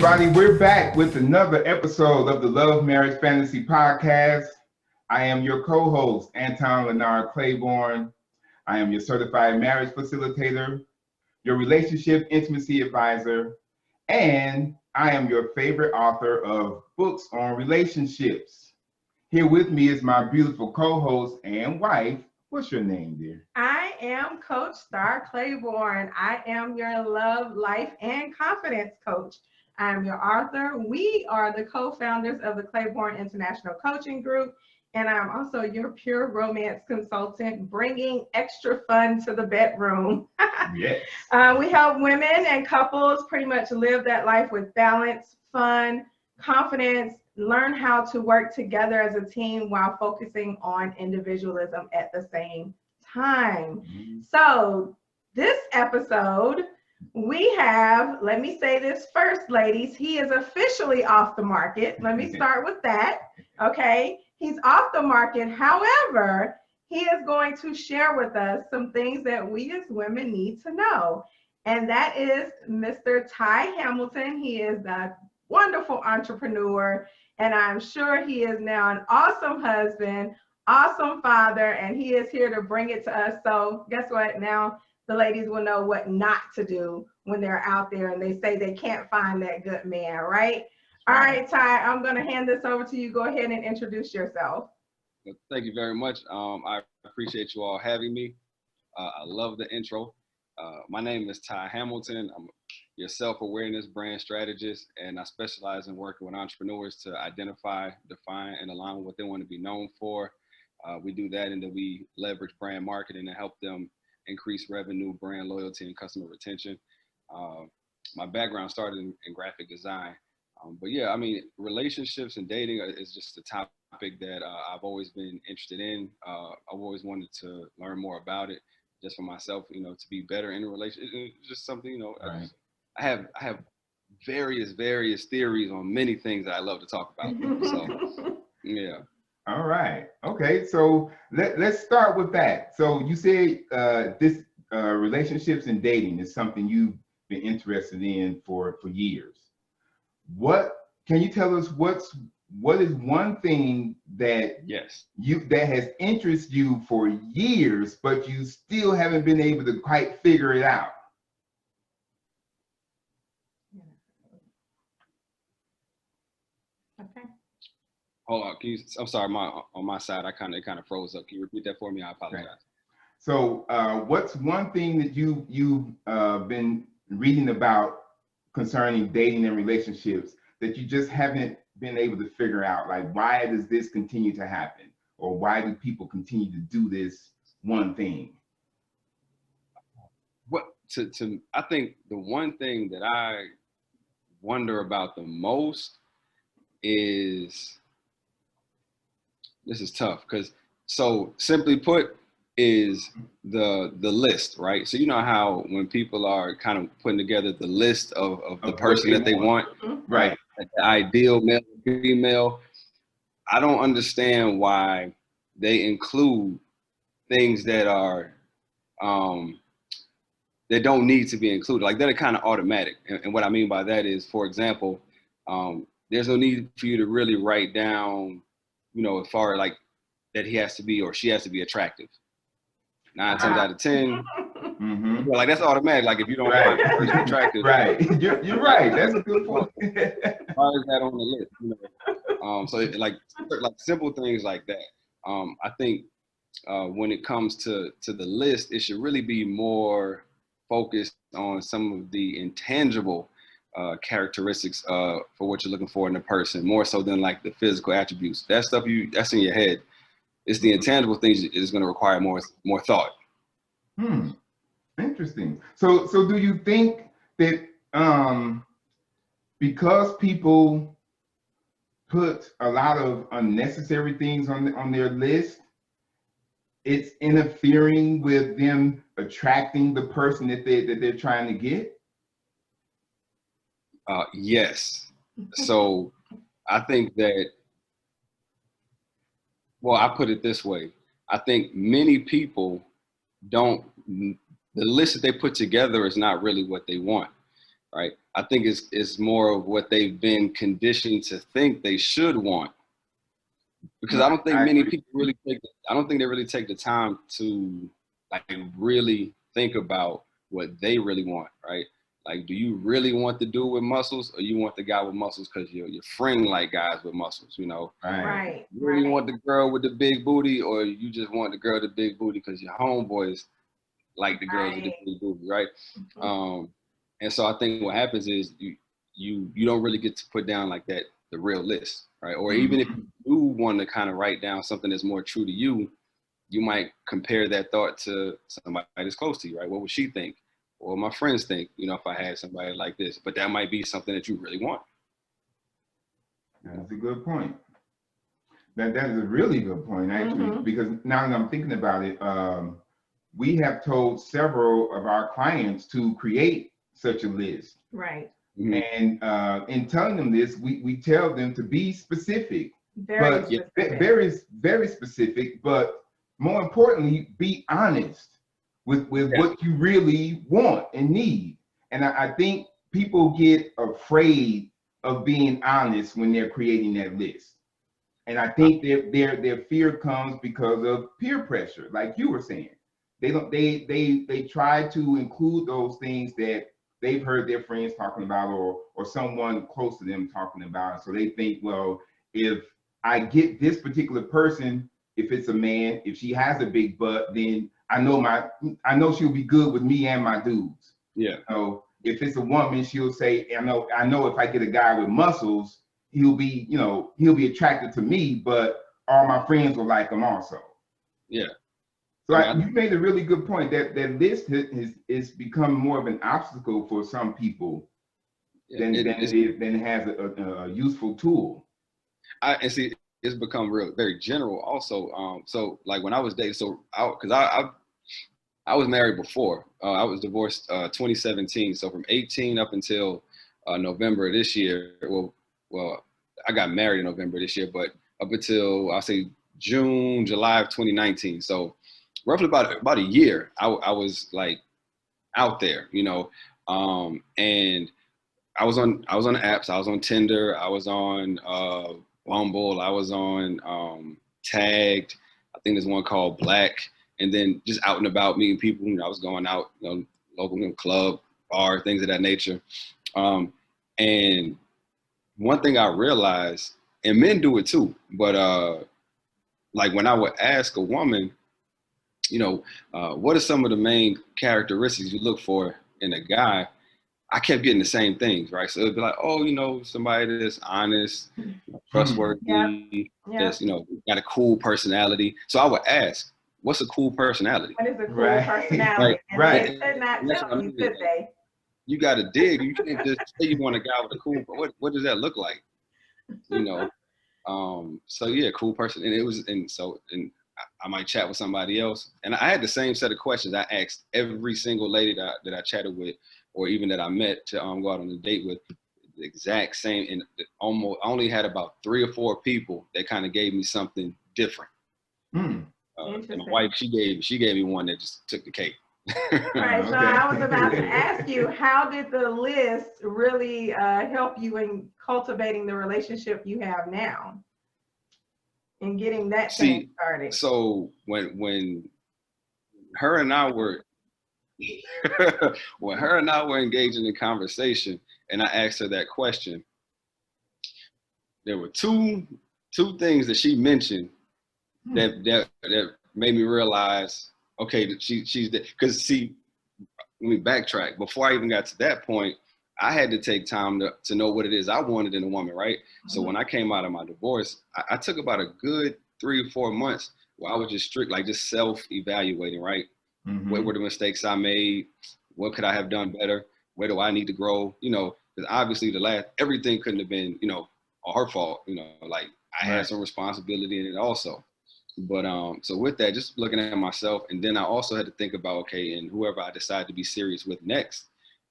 everybody. We're back with another episode of the Love Marriage Fantasy Podcast. I am your co-host, Anton Leonard Claiborne. I am your certified marriage facilitator, your relationship intimacy advisor, and I am your favorite author of books on relationships. Here with me is my beautiful co-host and wife. What's your name, dear? I am Coach Star Claiborne. I am your love, life, and confidence coach. I'm your author. We are the co-founders of the Claiborne International Coaching Group, and I'm also your pure romance consultant, bringing extra fun to the bedroom. Yes. We help women and couples pretty much live that life with balance, fun, confidence, learn how to work together as a team while focusing on individualism at the same time. Mm-hmm. So this episode, we have, let me say this first, ladies, he is officially off the market. Let me start with that. Okay, he's off the market. However, he is going to share with us some things that we as women need to know. And that is Mr. Ty Hamilton. He is a wonderful entrepreneur, and I'm sure he is now an awesome husband, awesome father, and he is here to bring it to us. So guess what? Now the ladies will know what not to do when they're out there and they say they can't find that good man, right? All right, Ty, I'm going to hand this over to you. Go ahead and introduce yourself. Thank you very much. I appreciate you all having me. I love the intro. My name is Ty Hamilton. I'm your self-awareness brand strategist, and I specialize in working with entrepreneurs to identify, define, and align with what they want to be known for. We do that, and then we leverage brand marketing to help them increase revenue, brand loyalty, and customer retention. My background started in graphic design. But yeah, I mean, relationships and dating is just a topic that I've always been interested in. I've always wanted to learn more about it just for myself, you know, to be better in a relationship. It's just something, you know, Right. I have various theories on many things that I love to talk about. So, yeah. All right. Okay. So let's start with that. So you say this relationships and dating is something you've been interested in for years. What can you tell us? What is one thing that that has interested you for years, but you still haven't been able to quite figure it out? Okay. Hold on, I'm sorry, on my side, it kind of froze up. Can you repeat that for me? I apologize. Right. So what's one thing that you've been reading about concerning dating and relationships that you just haven't been able to figure out? Like, why does this continue to happen? Or why do people continue to do this one thing? I think the one thing that I wonder about the most is, this is tough, because so simply put is the list, right? So you know how when people are kind of putting together the list of the person that they want, right? Like the ideal male or female, I don't understand why they include things that are that don't need to be included, like that are kind of automatic. And what I mean by that is, for example, there's no need for you to really write down, you know, as far like that he has to be or she has to be attractive. 9 times out of 10, well, like that's automatic. Like if you don't find the person attractive, right? You're right. That's a good point. Why is that on the list? You know, so like simple things like that. I think when it comes to the list, it should really be more focused on some of the intangible characteristics for what you're looking for in a person, more so than like the physical attributes. That stuff that's in your head. It's the intangible things that is going to require more thought. Interesting. So do you think that because people put a lot of unnecessary things on their list, it's interfering with them attracting the person that they're trying to get? Yes. So I think that, well, I put it this way. I think many people the list that they put together is not really what they want. right? I think it's more of what they've been conditioned to think they should want. Because I don't think many people really I don't think they really take the time to like really think about what they really want, right? Like, do you really want the dude with muscles, or you want the guy with muscles because your friend like guys with muscles, you know? Right. You really want the girl with the big booty, or you just want the girl with the big booty because your homeboys like the girls with the big booty, right? And so I think what happens is you don't really get to put down like that the real list, right? Or even if you do want to kind of write down something that's more true to you, you might compare that thought to somebody that's close to you, right? What would she think? Or my friends think, you know, if I had somebody like this, but that might be something that you really want. That's a good point. That is a really good point, actually, because now that I'm thinking about it, we have told several of our clients to create such a list. Right. And in telling them this, we tell them to be specific, Very specific. very specific, but more importantly, be honest with what you really want and need. And I think people get afraid of being honest when they're creating that list. And I think their fear comes because of peer pressure, like you were saying. They try to include those things that they've heard their friends talking about, or someone close to them talking about. So they think, well, if I get this particular person, if it's a man, if she has a big butt, then I know she'll be good with me and my dudes. Yeah. So if it's a woman, she'll say, I know if I get a guy with muscles, he'll be attracted to me, but all my friends will like him also. Yeah. So you made a really good point that list is become more of an obstacle for some people than it has a useful tool. And see, it's become very general also. So like when I was dating, I was married before. I was divorced 2017. So from 18 up until November of this year. Well, I got married in November this year, but up until I'll say June, July of 2019. So roughly about a year, I was like out there, you know, and I was on the apps. I was on Tinder. I was on Bumble. I was on Tagged. I think there's one called Black. And then just out and about meeting people. You know, I was going out, you know, local club, bar, things of that nature. And one thing I realized, and men do it too, but like when I would ask a woman, you know, what are some of the main characteristics you look for in a guy? I kept getting the same things, right? So it'd be like, oh, you know, somebody that's honest, trustworthy, that's, you know, got a cool personality. So I would ask, what's a cool personality? What is a cool personality? Right. And they could not tell you, could they? You got to dig. You can't just say you want a guy with a cool, what does that look like? You know? So yeah, cool person. And I might chat with somebody else. And I had the same set of questions I asked every single lady that I chatted with, or even that I met to go out on a date with, the exact same. And I only had about 3 or 4 people that kind of gave me something different. And my wife, she gave me one that just took the cake. Right. So I was about to ask you, how did the list really help you in cultivating the relationship you have now and getting that thing started? So when her and I were engaging in conversation, and I asked her that question, there were two things that she mentioned that made me realize, okay, that she's there. Because see, let me backtrack. Before I even got to that point, I had to take time to know what it is I wanted in a woman, right? So when I came out of my divorce, I took about a good 3 or 4 months where I was just just self-evaluating, right? What were the mistakes I made? What could I have done better? Where do I need to grow? You know, because obviously everything couldn't have been, you know, her fault. You know, like I had some responsibility in it also. But so with that, just looking at myself, and then I also had to think about, okay, and whoever I decide to be serious with next,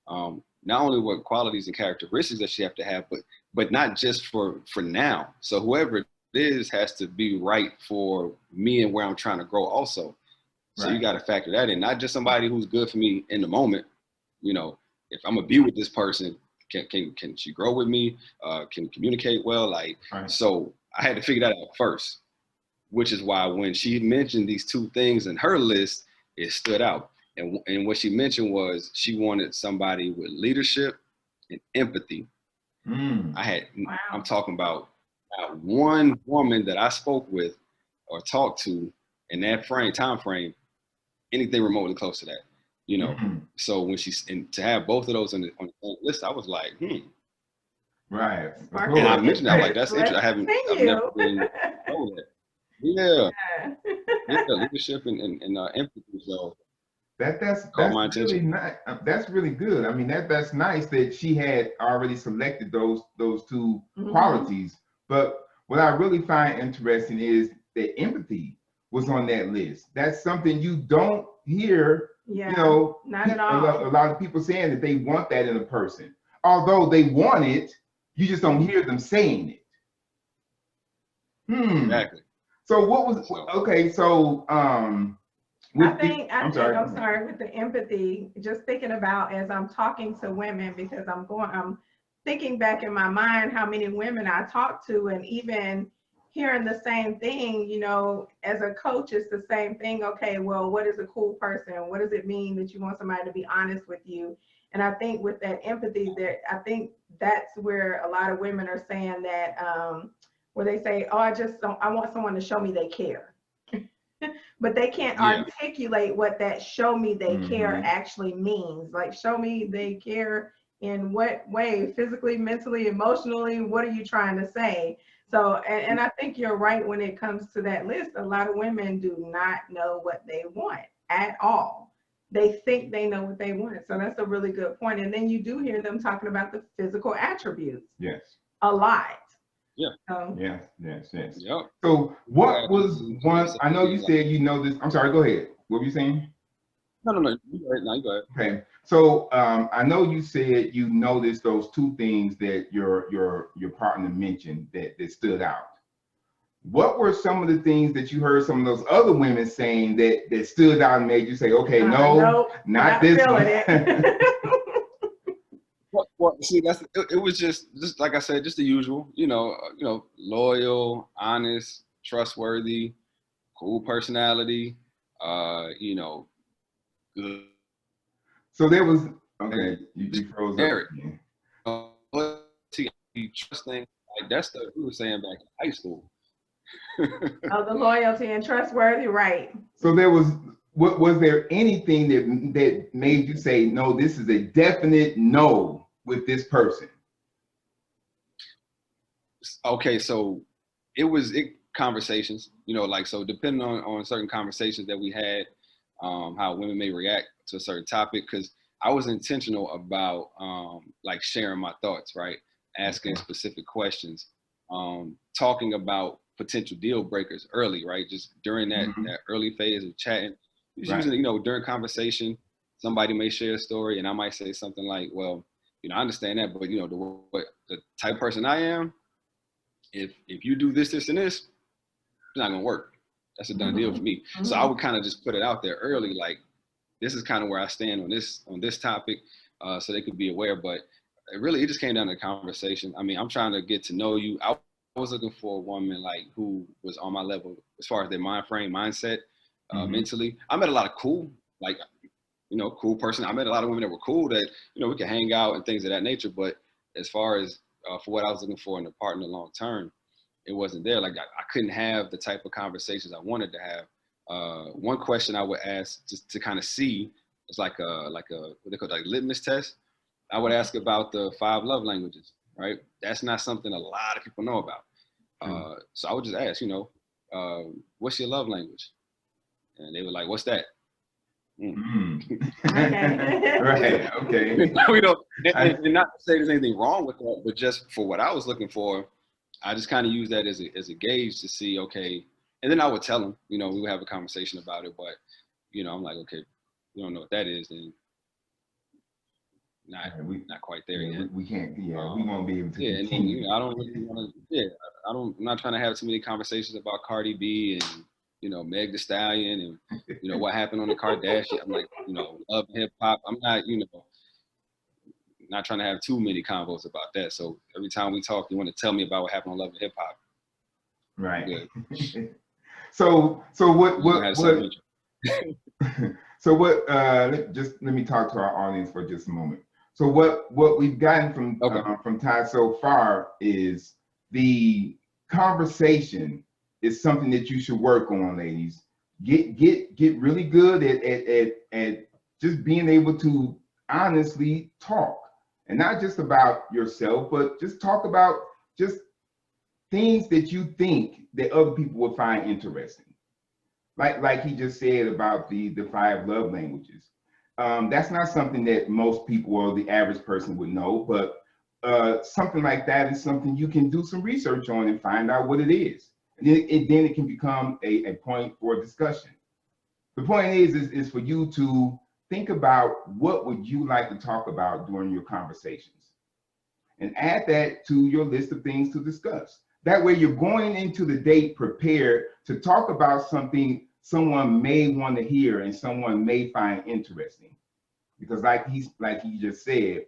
not only what qualities and characteristics that she have to have, but not just for now. So whoever it is has to be right for me and where I'm trying to grow also. So you got to factor that in, not just somebody who's good for me in the moment, you know, if I'm gonna be with this person, can she grow with me? Can we communicate well? Like, Right. so I had to figure that out first, which is why when she mentioned these two things in her list, it stood out. And what she mentioned was she wanted somebody with leadership and empathy. Wow. I'm talking about one woman that I spoke with or talked to in that time frame, anything remotely close to that, you know. So when and to have both of those on the list, I was like, Right. Sparking And I the mentioned that, I'm like, interest. that's Let's interesting. I've continue. never been told that. Yeah, leadership and empathy. So That's caught my attention. really nice. That's really good. I mean, that's nice that she had already selected those two qualities. But what I really find interesting is that empathy was on that list. That's something you don't hear. Yeah, You know, not at all. a lot of people saying that they want that in a person. Although they want it, you just don't hear them saying it. Exactly. So what was okay? So I'm sorry, with the empathy, just thinking about as I'm talking to women, because I'm thinking back in my mind how many women I talk to, and even hearing the same thing, you know, as a coach, it's the same thing. Okay, well, what is a cool person? What does it mean that you want somebody to be honest with you? And I think with that empathy, I think that's where a lot of women are saying that, where they say, oh, I want someone to show me they care. But they can't articulate what that show me they care actually means. Like, show me they care in what way? Physically, mentally, emotionally? What are you trying to say? So, and I think you're right when it comes to that list. A lot of women do not know what they want at all. They think they know what they want. So that's a really good point. And then you do hear them talking about the physical attributes. Yes. A lot. Yeah. Yes. Yep. So what was one? I know you said you know this. I'm sorry. Go ahead. What were you saying? No. You go ahead. No, you go ahead. Okay. So I know you said you noticed those two things that your partner mentioned that stood out. What were some of the things that you heard some of those other women saying that stood out and made you say, okay, no, not this one? Well, see, it was just like I said, just the usual, you know, loyal, honest, trustworthy, cool personality, you know, good. So there was you froze up again. Trusting, like that's the we were saying back in high school. The loyalty and trustworthy, right? So was there anything that made you say, no, this is a definite no with this person? Okay, so it conversations, you know, like, so depending on certain conversations that we had, how women may react to a certain topic, because I was intentional about like sharing my thoughts, right? Asking specific questions, talking about potential deal breakers early, right? Just during that early phase of chatting. Usually, you know, during conversation, somebody may share a story and I might say something like, well, you know, I understand that, but you know, the type of person I am, if you do this, this, and this, it's not gonna work. That's a done deal for me. So I would kind of just put it out there early, like, this is kind of where I stand on this topic, so they could be aware. But it just came down to conversation. I mean, I'm trying to get to know you. I was looking for a woman like who was on my level as far as their mindset, mentally. I met a lot of cool, like, you know, cool person. I met a lot of women that were cool that, you know, we could hang out and things of that nature. But as far as for what I was looking for in a partner long term, it wasn't there. Like I couldn't have the type of conversations I wanted to have. One question I would ask just to kind of see, it's like a what they call, like, litmus test. I would ask about the 5 love languages, right? That's not something a lot of people know about. So I would just ask, you know, what's your love language? And they were like, what's that? Right. Okay. We don't, and not to say there's anything wrong with that, but just for what I was looking for, I just kind of use that as a gauge to see, okay. And then I would tell them, you know, we would have a conversation about it, but, you know, I'm like, okay, you don't know what that is, then not quite there yet. We can't, we won't be able to continue. And then, you know, I don't really want to, I'm not trying to have too many conversations about Cardi B and, you know, Meg Thee Stallion and, you know, what happened on the Kardashian. I'm like, you know, love hip hop. I'm not, you know, not trying to have too many convos about that. So every time we talk, you want to tell me about what happened on Love and Hip Hop. Right. So what so what let me talk to our audience for just a moment. So what we've gotten from Ty so far is the conversation is something that you should work on, ladies. Get really good at just being able to honestly talk, and not just about yourself, but just talk about just things that you think that other people would find interesting. Like he just said about the 5 love languages. That's not something that most people or the average person would know, but something like that is something you can do some research on and find out what it is. And then it can become a point for discussion. The point is for you to think about what would you like to talk about during your conversations, and add that to your list of things to discuss. That way you're going into the date prepared to talk about something someone may want to hear and someone may find interesting. Because like he just said,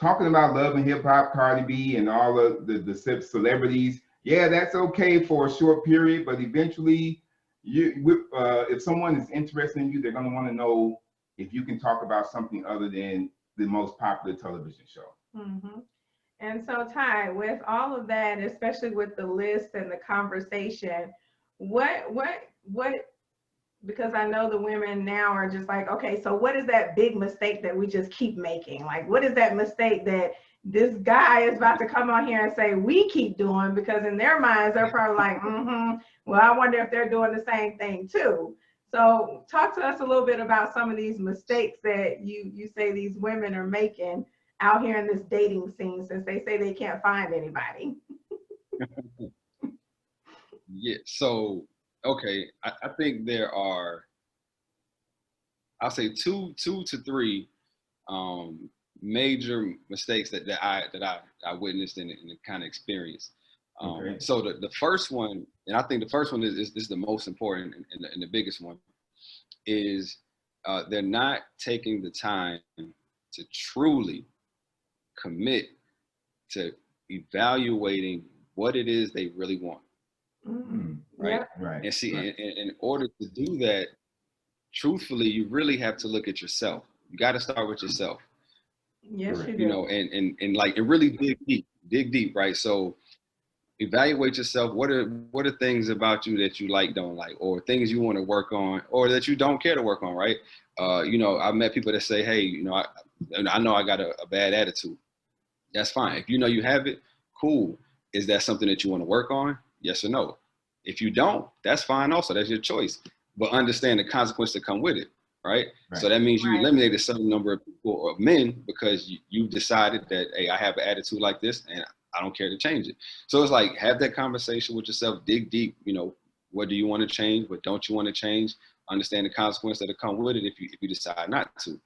talking about Love and Hip Hop, Cardi B, and all of the celebrities, yeah, that's okay for a short period, but eventually, if someone is interested in you, they're going to want to know if you can talk about something other than the most popular television show. Mm-hmm. And so, Ty, with all of that, especially with the list and the conversation, what, because I know the women now are just like, okay, so what is that big mistake that we just keep making? Like, what is that mistake that this guy is about to come on here and say we keep doing? Because in their minds, they're probably like, well, I wonder if they're doing the same thing too. So talk to us a little bit about some of these mistakes that you say these women are making out here in this dating scene, since they say they can't find anybody. Yeah, so okay, I think there are, I'll say two to three major mistakes that I witnessed and kind of experienced. Okay. So the first one, and I think the first one is the most important and the biggest one, is they're not taking the time to truly commit to evaluating what it is they really want. Right. Yeah. Right. And see, in order to do that, truthfully, you really have to look at yourself. You got to start with yourself. Yes, you do. You know, and like, and really dig deep, right? So evaluate yourself. What are things about you that you like, don't like, or things you want to work on, or that you don't care to work on, right? You know, I've met people that say, hey, you know, I know I got a bad attitude. That's fine. If you know you have it, cool. Is that something that you want to work on? Yes or no? If you don't, that's fine also. That's your choice. But understand the consequences that come with it, right? So that means you eliminated some number of people or men because you decided that, hey, I have an attitude like this and I don't care to change it. So it's like, have that conversation with yourself, dig deep, you know, what do you want to change? What don't you want to change? Understand the consequences that come with it if you decide not to.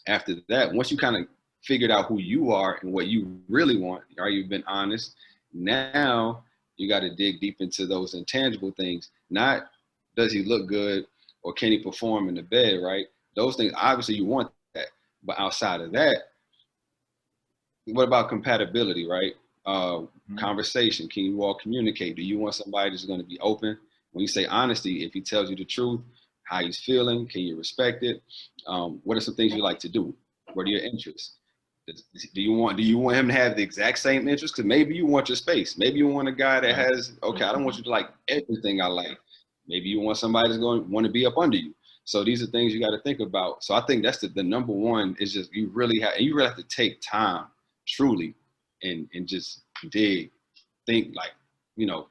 After that, once you kind of figured out who you are and what you really want, right? You've been honest. Now you got to dig deep into those intangible things. Not does he look good or can he perform in the bed, right? Those things, obviously you want that. But outside of that, what about compatibility, right? Conversation, can you all communicate? Do you want somebody that's going to be open? When you say honesty, if he tells you the truth, how he's feeling, can you respect it? What are some things you like to do? What are your interests? Do you want him to have the exact same interests? Because maybe you want your space. Maybe you want a guy that has, okay, I don't want you to like everything I like. Maybe you want somebody that's going to want to be up under you. So these are things you got to think about. So I think that's the number one is just you really have to take time truly and just think like, you know,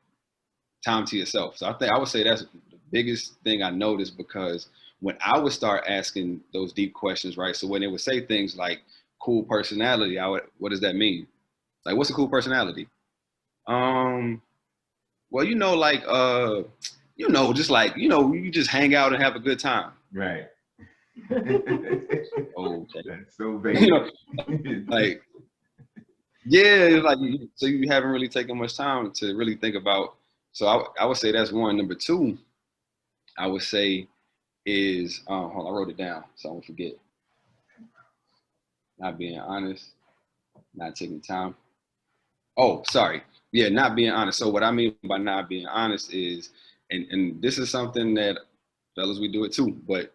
time to yourself. So I would say that's the biggest thing I noticed, because when I would start asking those deep questions, right? So when they would say things like cool personality, what does that mean? Like, what's a cool personality? Well, you know, like, you know, just like, you know, you just hang out and have a good time. Right. Okay. That's so vague. You know, like, yeah, like, so you haven't really taken much time to really think about. So I would say that's one. Number two, I would say is, hold on, I wrote it down so I won't forget. Not being honest. not taking time. Oh, sorry. Yeah, not being honest. So what I mean by not being honest is, and this is something that fellas, we do it too, but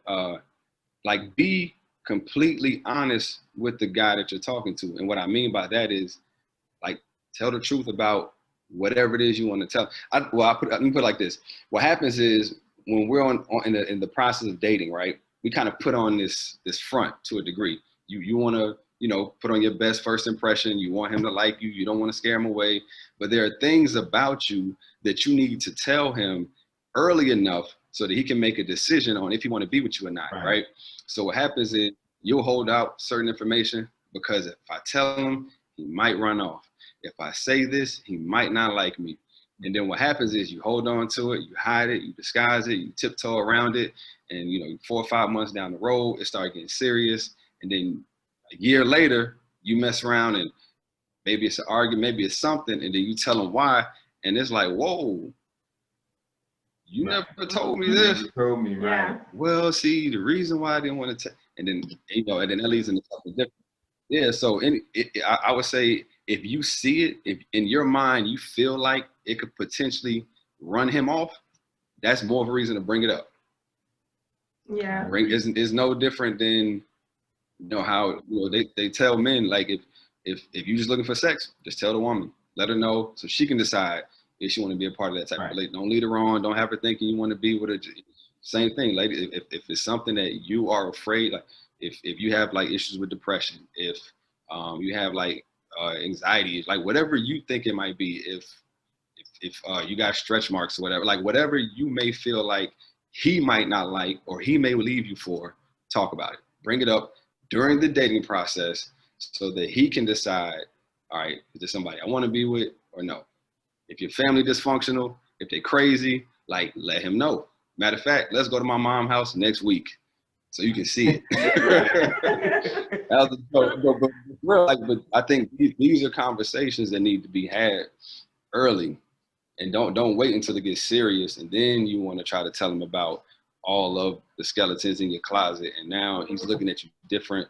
like be completely honest with the guy that you're talking to. And what I mean by that is like tell the truth about whatever it is you want to tell. Let me put it like this. What happens is when we're in the process of dating, right? We kind of put on this front to a degree. You want to, put on your best first impression. You want him to like you. You don't want to scare him away. But there are things about you that you need to tell him early enough so that he can make a decision on if he want to be with you or not, right? So what happens is you'll hold out certain information because if I tell him, he might run off. If I say this, he might not like me. And then what happens is you hold on to it, you hide it, you disguise it, you tiptoe around it. And, 4 or 5 months down the road, it started getting serious. And then a year later, you mess around and maybe it's an argument, maybe it's something. And then you tell him why. And it's like, whoa, you never told me this. You told me, right. Yeah. Well, see, the reason why I didn't want to tell, and then that leads into something different. Yeah, so I would say if you see it, if in your mind you feel like it could potentially run him off, that's more of a reason to bring it up. Yeah. Is no different than how they tell men, like if you're just looking for sex, just tell the woman, let her know so she can decide if she want to be a part of that type of relationship. Don't lead her on, don't have her thinking you want to be with her. Same thing, lady. If it's something that you are afraid, like if you have like issues with depression, if you have like anxiety, like whatever you think it might be, if you got stretch marks or whatever, like whatever you may feel like he might not like or he may leave you for, talk about it. Bring it up during the dating process so that he can decide, all right, is this somebody I want to be with or no? If your family dysfunctional, if they're crazy, like let him know. Matter of fact, let's go to my mom's house next week so you can see it. But I think these are conversations that need to be had early, and don't wait until it gets serious, and then you want to try to tell him about all of the skeletons in your closet, and now he's looking at you different.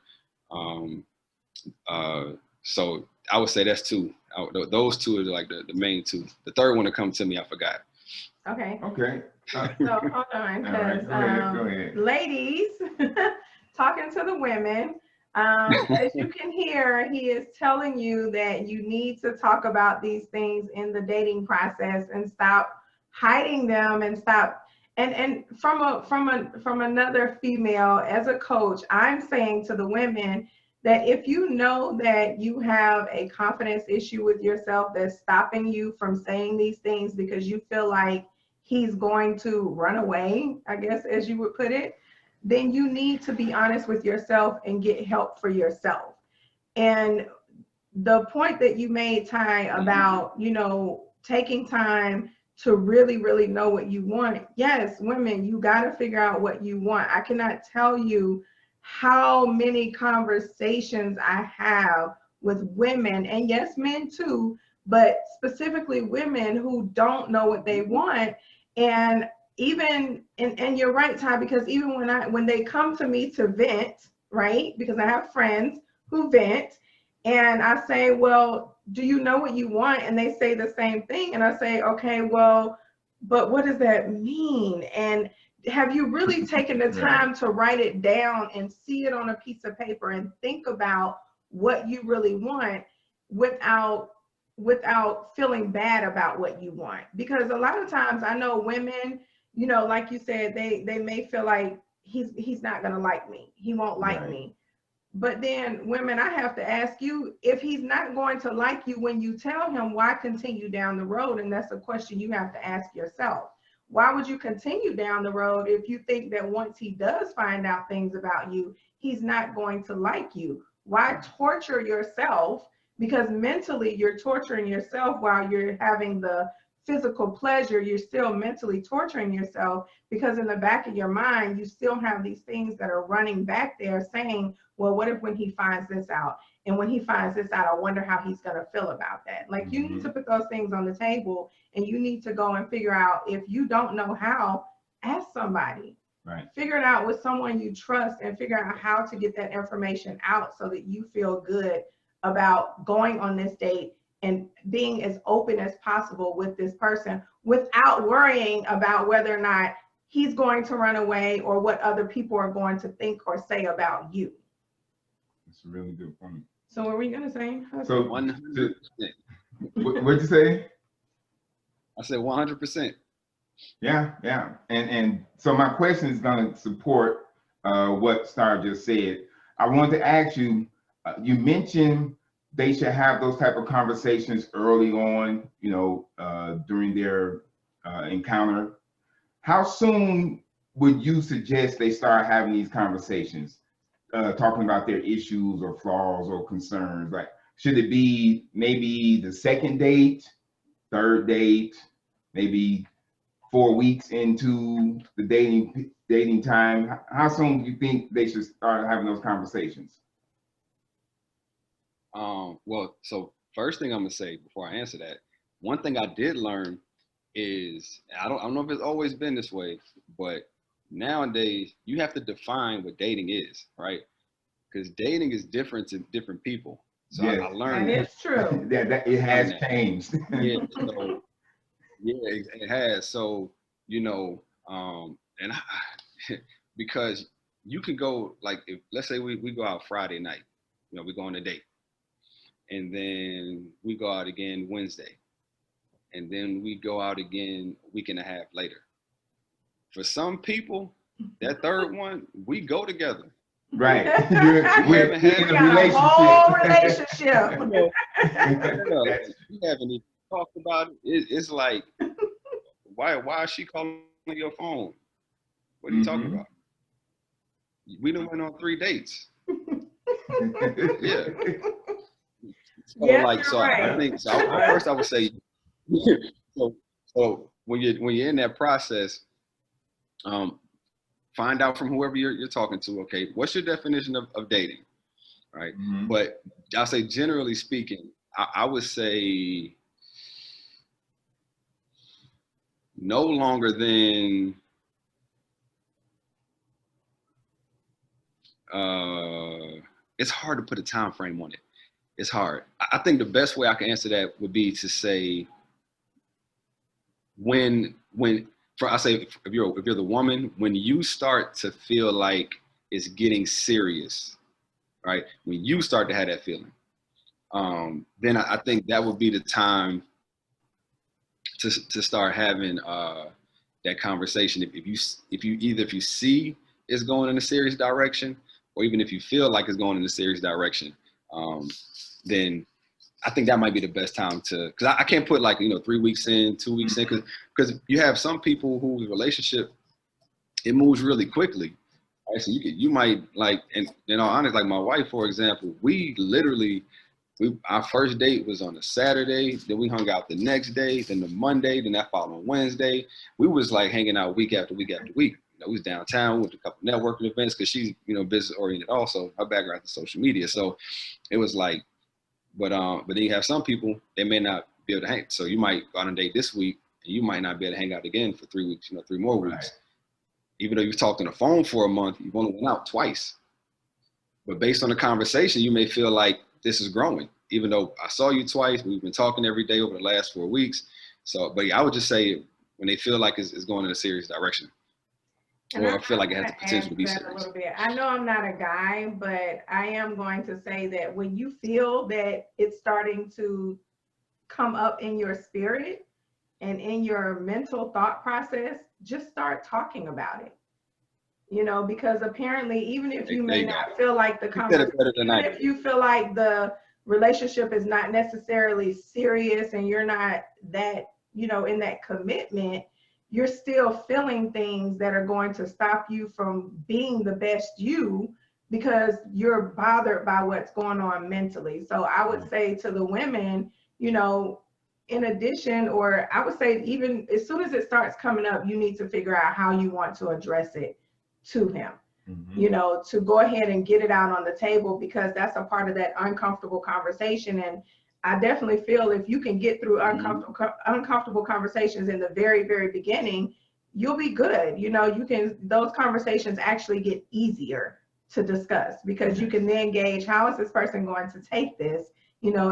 So I would say that's two. Those two are like the main two. The third one to come to me, I forgot. Okay. So hold on, because go ahead. ladies, talking to the women, as you can hear, he is telling you that you need to talk about these things in the dating process and stop hiding them and stop. And from another female, as a coach, I'm saying to the women that if you know that you have a confidence issue with yourself that's stopping you from saying these things because you feel like he's going to run away, I guess, as you would put it, then you need to be honest with yourself and get help for yourself. And the point that you made, Ty, about, taking time to really, really know what you want. Yes, women, you got to figure out what you want. I cannot tell you how many conversations I have with women, and yes, men too, but specifically women who don't know what they want. And even, and you're right, Ty, because even when they come to me to vent, right, because I have friends who vent, and I say, well, do you know what you want? And they say the same thing. And I say, okay, well, but what does that mean? And have you really taken the time to write it down and see it on a piece of paper and think about what you really want without feeling bad about what you want? Because a lot of times I know women, like you said, they may feel like he's not going to like me. He won't like me. But then women, I have to ask you, if he's not going to like you when you tell him, why continue down the road? And that's a question you have to ask yourself. Why would you continue down the road if you think that once he does find out things about you, he's not going to like you? Why torture yourself? Because mentally you're torturing yourself while you're having the physical pleasure. You're still mentally torturing yourself because in the back of your mind, you still have these things that are running back there saying, well, what if when he finds this out? And when he finds this out, I wonder how he's going to feel about that. Like, you need to put those things on the table, and you need to go and figure out, if you don't know how, ask somebody. Right. Figure it out with someone you trust and figure out how to get that information out so that you feel good about going on this date and being as open as possible with this person without worrying about whether or not he's going to run away or what other people are going to think or say about you. That's a really good point. So what were you gonna say? So 100%. what'd you say? I said 100%. Yeah. And so my question is going to support what Star just said. I wanted to ask you, you mentioned they should have those type of conversations early on, during their encounter. How soon would you suggest they start having these conversations, talking about their issues or flaws or concerns? Like, should it be maybe the second date, third date, maybe 4 weeks into the dating time? How soon do you think they should start having those conversations? Well, so first thing I'm gonna say before I answer that, one thing I did learn is I don't know if it's always been this way, but nowadays you have to define what dating is, right? Because dating is different to different people. So Yes. I learned That is true. that it has changed. Yeah, so yeah, it has. So and because you can go like if let's say we go out Friday night, we go on a date, and then we go out again Wednesday, and then we go out again a week and a half later. For some people, that third one, we go together. Right. We're in a relationship. whole relationship. You haven't even talked about it. It's like, why is she calling your phone? What are you talking about? We done went on 3 dates. Yeah. So Yes, you're right. I think so. First, I would say, so when you're in that process, find out from whoever you're talking to. Okay, what's your definition of dating, right? But I'll say generally speaking, I would say no longer than it's hard to put a time frame on it. It's hard. I think the best way I can answer that would be to say if you're the woman, when you start to feel like it's getting serious, right? When you start to have that feeling, then I think that would be the time to start having that conversation. If you see it's going in a serious direction, or even if you feel like it's going in a serious direction, then I think that might be the best time because I can't put 3 weeks in, 2 weeks in, because you have some people whose relationship, it moves really quickly. Right? So you might and in all honesty, like my wife, for example, our first date was on a Saturday, then we hung out the next day, then the Monday, then that following Wednesday. We was hanging out week after week after week. We was downtown with a couple networking events because she's, business oriented also. Her background is social media. So it was but then you have some people, they may not be able to hang. So you might go on a date this week and you might not be able to hang out again for 3 weeks, 3 more weeks. Right. Even though you've talked on the phone for a month, you've only went out twice. But based on the conversation, you may feel like this is growing. Even though I saw you twice, we've been talking every day over the last 4 weeks. So, but yeah, I would just say when they feel like it's going in a serious direction. And or I feel like it has the potential to be serious. A little bit. I know I'm not a guy, but I am going to say that when you feel that it's starting to come up in your spirit and in your mental thought process, just start talking about it. Because apparently, even if you may not feel like the conversation, even if you feel like the relationship is not necessarily serious and you're not that, in that commitment, you're still feeling things that are going to stop you from being the best you because you're bothered by what's going on mentally. So I would say to the women, in addition, or I would say even as soon as it starts coming up, you need to figure out how you want to address it to him, to go ahead and get it out on the table, because that's a part of that uncomfortable conversation. And I definitely feel if you can get through uncomfortable conversations in the very, very beginning, you'll be good. Those conversations actually get easier to discuss, because you can then gauge how is this person going to take this,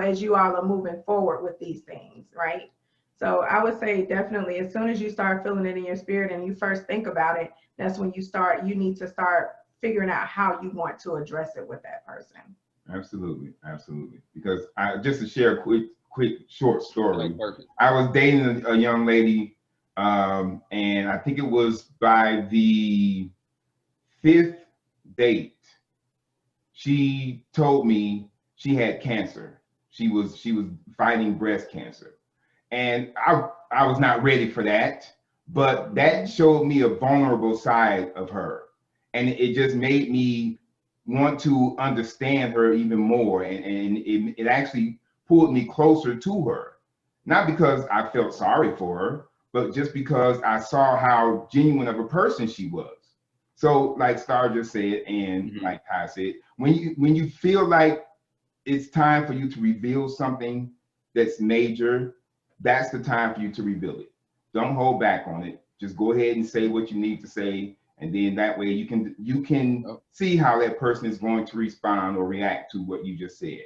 as you all are moving forward with these things, right? So I would say definitely as soon as you start feeling it in your spirit and you first think about it, that's when you need to start figuring out how you want to address it with that person. Absolutely, absolutely. Because just to share a quick short story. Perfect. I was dating a young lady, and I think it was by the 5th date, she told me she had cancer. She was fighting breast cancer, and I was not ready for that. But that showed me a vulnerable side of her, and it just made me want to understand her even more, and it actually pulled me closer to her, not because I felt sorry for her, but just because I saw how genuine of a person she was. So like Star just said, and like Ty said, when you feel like it's time for you to reveal something that's major, that's the time for you to reveal it. Don't hold back on it. Just go ahead and say what you need to say, and then that way you can see how that person is going to respond or react to what you just said.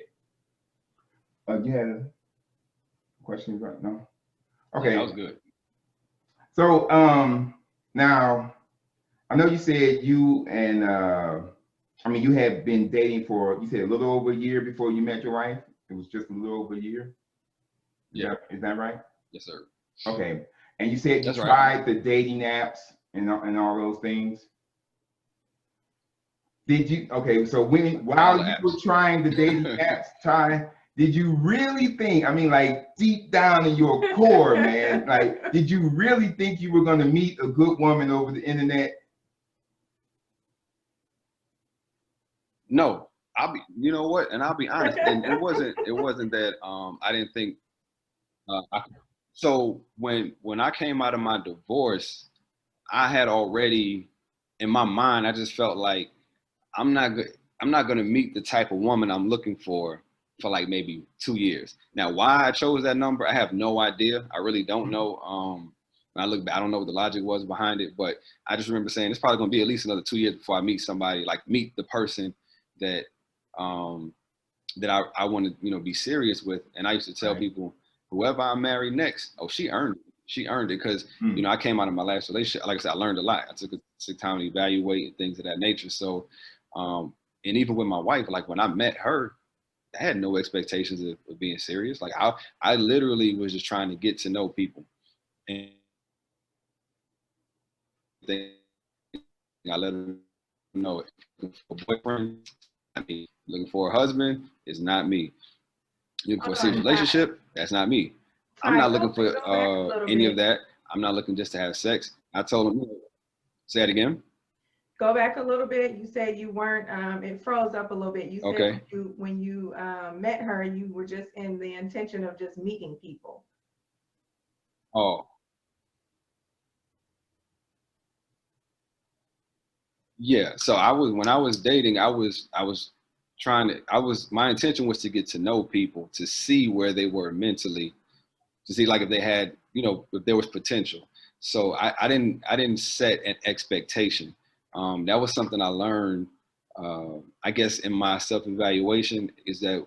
You had a question, right? No? Okay. That was good. So now I know you said you and you had been dating for, you said a little over a year before you met your wife. It was just a little over a year. Is that right? Yes, sir. Okay. And you said you That's tried right. the dating apps and all those things. Did you? Okay. So while you were trying the dating apps, Ty, did you really think? I mean, like deep down in your core, man, like, did you really think you were going to meet a good woman over the internet? No, you know what? And I'll be honest. And it wasn't that I didn't think. So when I came out of my divorce, I had already, in my mind, I just felt like I'm not going to meet the type of woman I'm looking for like maybe 2 years. Now, why I chose that number, I have no idea. I really don't know. When I look back, I don't know what the logic was behind it, but I just remember saying it's probably going to be at least another 2 years before I meet somebody, like meet the person that I want to be serious with. And I used to tell people, whoever I marry next, she earned it. She earned it because I came out of my last relationship. Like I said, I learned a lot. I took time to evaluate and things of that nature. So, and even with my wife, like when I met her, I had no expectations of being serious. Like I literally was just trying to get to know people. And I let them know, looking for a boyfriend, not me. Looking for a husband is not me. Looking for a serious relationship, that's not me. I'm not looking for any of that. I'm not looking just to have sex. I told them, say it again. Go back a little bit. You said you weren't, it froze up a little bit. You said when you met her, you were just in the intention of just meeting people. Oh. Yeah. So when I was dating, my intention was to get to know people, to see where they were mentally, to see like if they had, if there was potential. So I didn't set an expectation. That was something I learned, I guess, in my self-evaluation, is that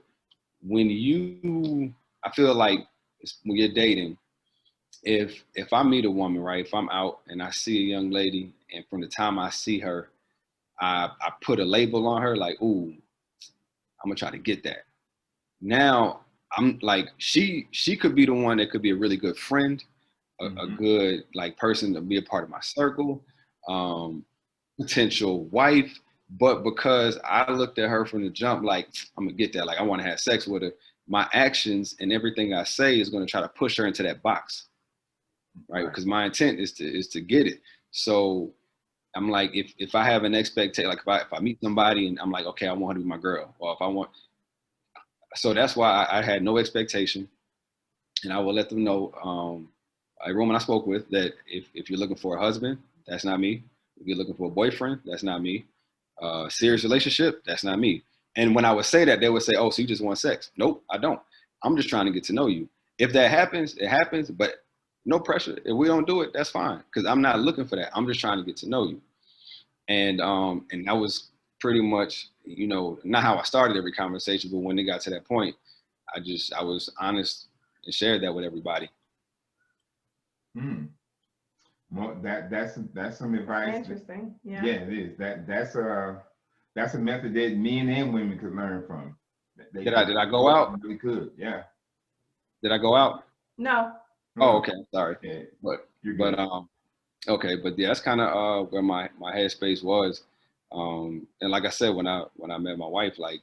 I feel like when you're dating, if I meet a woman, right, if I'm out and I see a young lady, and from the time I see her, I put a label on her, like, ooh, I'm gonna try to get that. Now I'm like, she could be the one that could be a really good friend, a good like person to be a part of my circle, potential wife. But because I looked at her from the jump, like, I'm gonna get that, like I want to have sex with her, my actions and everything I say is gonna try to push her into that box, right? Because my intent is to get it. So I'm like, if I have an expectation, like if I meet somebody and I'm like, okay, I want her to be my girl, or if I want, so that's why I had no expectation, and I will let them know, a woman I spoke with, that if you're looking for a husband, that's not me. If you're looking for a boyfriend, that's not me. Serious relationship, that's not me. And when I would say that, they would say, oh, so you just want sex? Nope, I don't. I'm just trying to get to know you. If that happens, it happens, but no pressure. If we don't do it, that's fine, because I'm not looking for that. I'm just trying to get to know you. And that was pretty much, not how I started every conversation, but when it got to that point, I was honest and shared that with everybody. Well, that's some advice. Interesting. Yeah. Yeah, it is. That's a method that men and women could learn from. Did I go out? Really could. Yeah. Did I go out? No. Oh, okay. Sorry. Yeah. But You're good. okay, but yeah, that's kind of where my headspace was. And like I said, when I met my wife, like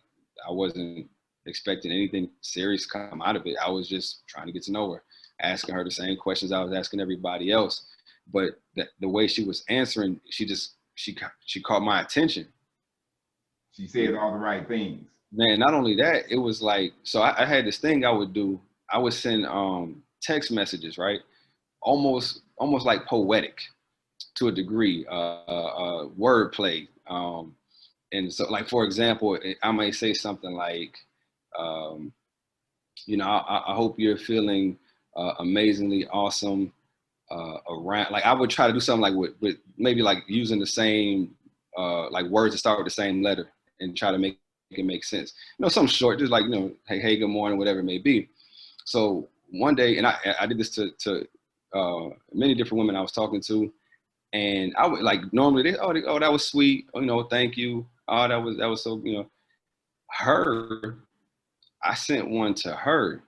I wasn't expecting anything serious to come out of it. I was just trying to get to know her, asking her the same questions I was asking everybody else. But the way she was answering, she caught my attention. She said all the right things. Man, not only that, it was like, so I had this thing I would do. I would send text messages, right? Almost like poetic to a degree, wordplay. And so, like, for example, I may say something like, I hope you're feeling amazingly awesome around. Like, I would try to do something like with maybe like using the same like words that start with the same letter and try to make it make sense. Something short, just like, hey, good morning, whatever it may be. So one day, and I did this to many different women I was talking to, and I would like normally oh that was sweet, thank you, oh that was so, her, I sent one to her.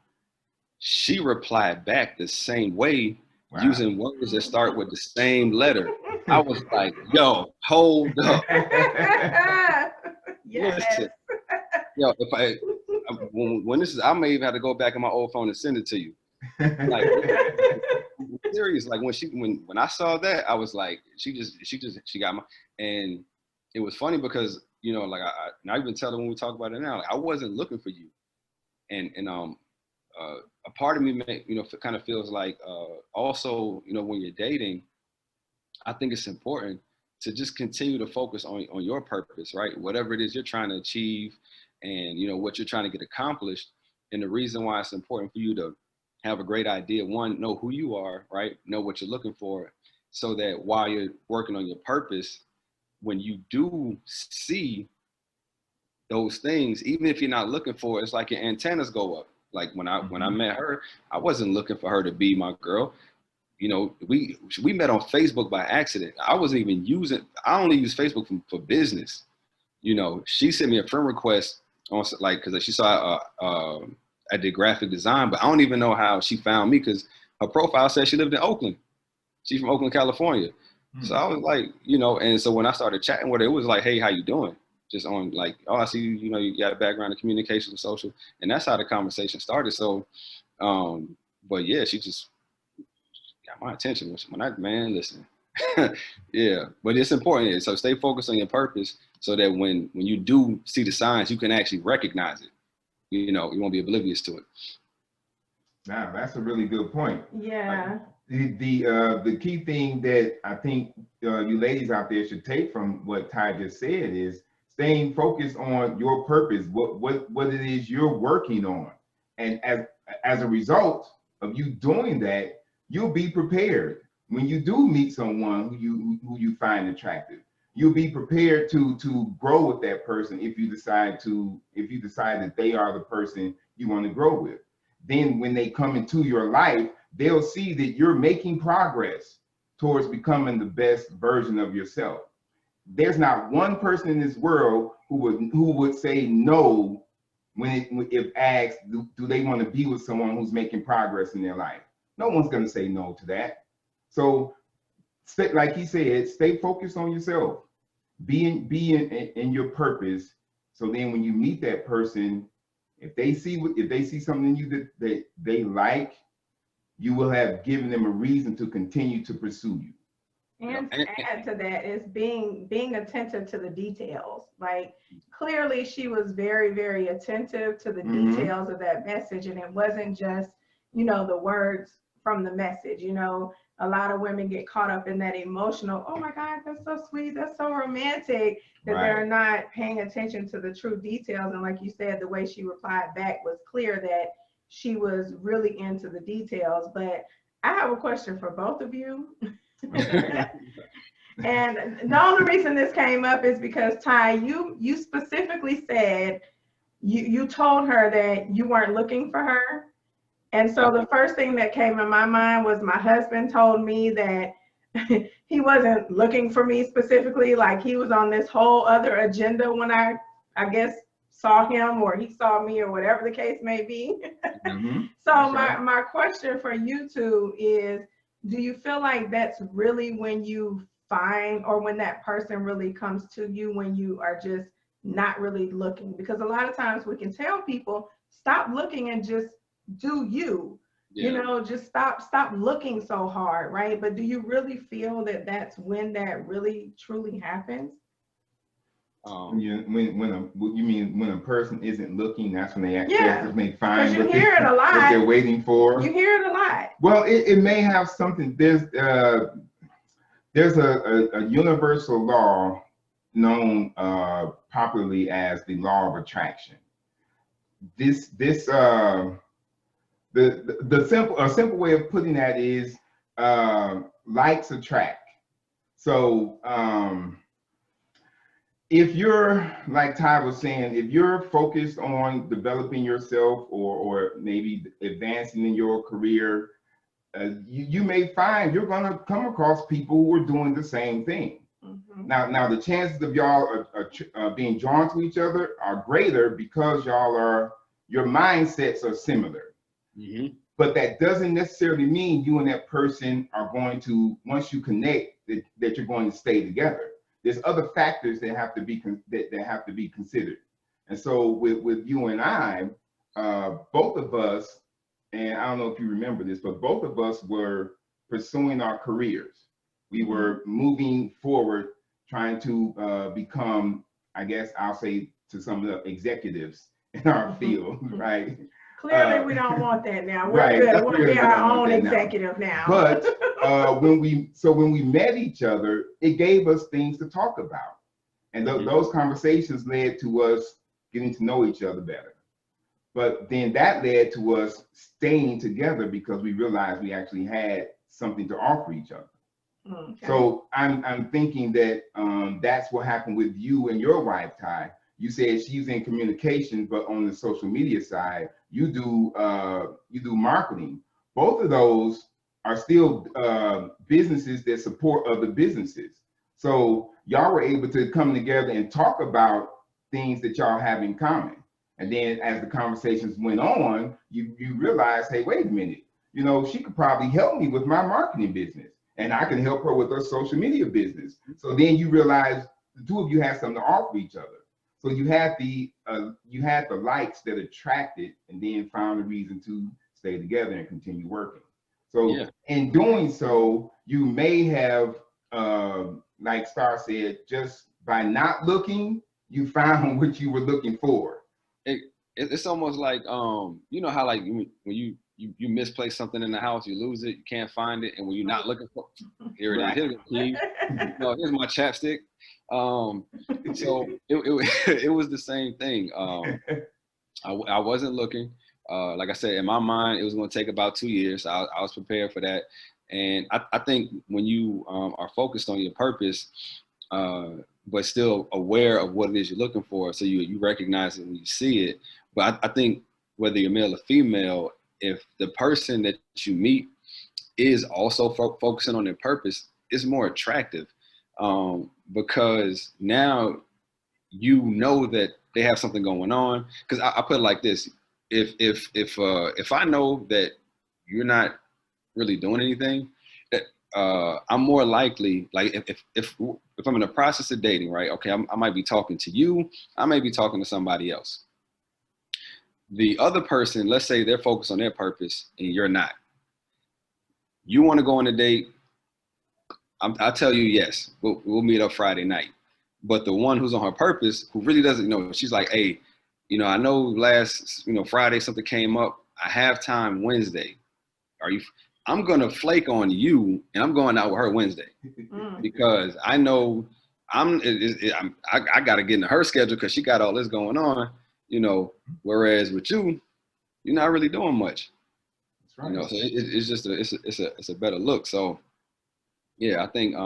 She replied back the same way, wow, using words that start with the same letter. I was like, yo, hold up. Yes. Listen, yo, when this is, I may even have to go back in my old phone and send it to you. Like, serious. Like when I saw that, I was like, she got my, and it was funny because, like I even tell them when we talk about it now, like, I wasn't looking for you. And a part of me, kind of feels like also, when you're dating, I think it's important to just continue to focus on your purpose, right? Whatever it is you're trying to achieve and, what you're trying to get accomplished. And the reason why it's important for you to have a great idea, one, know who you are, right? Know what you're looking for, so that while you're working on your purpose, when you do see those things, even if you're not looking for it, it's like your antennas go up. Like when I met her, I wasn't looking for her to be my girl. We met on Facebook by accident. I wasn't even I only use Facebook for business. She sent me a friend request on, like, because she saw I did graphic design, but I don't even know how she found me, because her profile said she lived in Oakland. She's from Oakland, California. So I was like, and so when I started chatting with her, it was like, hey, how you doing? Just on like, oh, I see you got a background in communications and social. And that's how the conversation started. So, but yeah, she just got my attention. Man, listen. Yeah, but it's important. So stay focused on your purpose, so that when you do see the signs, you can actually recognize it. You won't be oblivious to it. Now, that's a really good point. Yeah. The key thing that I think you ladies out there should take from what Ty just said is staying focused on your purpose, what it is you're working on. And as a result of you doing that, you'll be prepared when you do meet someone who you find attractive. You'll be prepared to grow with that person if you decide that they are the person you want to grow with. Then when they come into your life, they'll see that you're making progress towards becoming the best version of yourself. There's not one person in this world who would say no if asked, do they want to be with someone who's making progress in their life? No one's going to say no to that. So, like he said, stay focused on yourself. Be in your purpose. So then, when you meet that person, if they see something in you that they like, you will have given them a reason to continue to pursue you. And to add to that is being attentive to the details. Like, clearly she was very, very attentive to the details of that message. And it wasn't just, the words from the message. A lot of women get caught up in that emotional, oh my God, that's so sweet, that's so romantic, that they're not paying attention to the true details. And like you said, the way she replied back was clear that she was really into the details. But I have a question for both of you. And the only reason this came up is because Ty, you specifically said you told her that you weren't looking for her. And so the first thing that came in my mind was my husband told me that he wasn't looking for me specifically, like he was on this whole other agenda when I guess saw him or he saw me or whatever the case may be. Mhm. So That's my right. question for you two is, do you feel like that's really when you find or when that person really comes to you when you are just not really looking? Because a lot of times we can tell people stop looking and just do you. You Yeah. know, just stop looking so hard, right? But do you really feel that that's when that really truly happens? You mean when a person isn't looking, that's when Yeah, they because find you hear it a what lot. they're waiting for. You hear it a lot. Well, it may have something. There's a universal law known popularly as the law of attraction. This the simple a simple way of putting that is likes attract. So if you're like Ty was saying, if you're focused on developing yourself or maybe advancing in your career, you may find you're going to come across people who are doing the same thing. Mm-hmm. Now the chances of y'all being drawn to each other are greater because your mindsets are similar. Mm-hmm. But that doesn't necessarily mean you and that person are going to, once you connect, that you're going to stay together. There's other factors that have to be that have to be considered. And so with you and I, both of us, and I don't know if you remember this, but both of us were pursuing our careers. We were moving forward, trying to become, I guess I'll say, to some of the executives in our field, right? Clearly, we don't want that now. We're Right. good. We That's want to clearly be we don't our want own that now. executive now. But when we met each other, it gave us things to talk about, and those conversations led to us getting to know each other better. But then that led to us staying together because we realized we actually had something to offer each other. Okay. So I'm thinking that that's what happened with you and your wife, Ty. You said she's in communication, but on the social media side, you do marketing. Both of those are still businesses that support other businesses. So y'all were able to come together and talk about things that y'all have in common. And then as the conversations went on, you realize, hey, wait a minute, she could probably help me with my marketing business, and I can help her with her social media business. So then you realize the two of you have something to offer each other. So you had the likes that attracted, and then found a reason to stay together and continue working. So in doing so, you may have, like Star said, just by not looking, you found what you were looking for. It's almost like you know how like when you misplace something in the house, you lose it, you can't find it, and when you're not looking for here it is, here's the key. Here's my chapstick. So it was the same thing. I wasn't looking. Like I said, in my mind, it was going to take about 2 years. I was prepared for that, and I think when you are focused on your purpose, but still aware of what it is you're looking for, so you recognize it when you see it. But I think whether you're male or female, if the person that you meet is also focusing on their purpose, it's more attractive, because now you know that they have something going on. Because I put it like this: if I know that you're not really doing anything, I'm more likely, like if I'm in the process of dating, right? Okay, I might be talking to you, I may be talking to somebody else. The other person, let's say they're focused on their purpose and you're not. You want to go on a date, I'll tell you yes, we'll meet up Friday night. But the one who's on her purpose, who really doesn't know, she's like, hey, I know last Friday something came up. I have time Wednesday. I'm gonna flake on you, and I'm going out with her Wednesday because I know I got to get into her schedule because she got all this going on, Whereas with you, you're not really doing much. That's right. So it's just it's a better look. So yeah, I think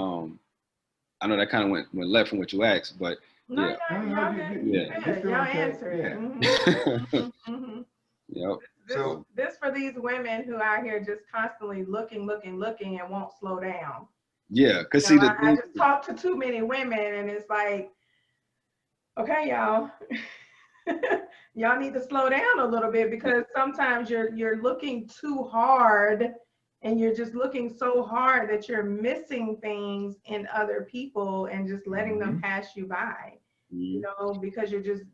I know that kind of went left from what you asked, but No, yeah. y'all good. Yeah. Good. Y'all answered. Yeah. Mhm. Mhm. Yep. So This for these women who out here just constantly looking and won't slow down. Yeah, because You see know, the I thing. just talk to too many women, and it's like, okay, y'all, y'all need to slow down a little bit, because sometimes you're looking too hard, and you're just looking so hard that you're missing things in other people and just letting them pass you by. You know, because you're just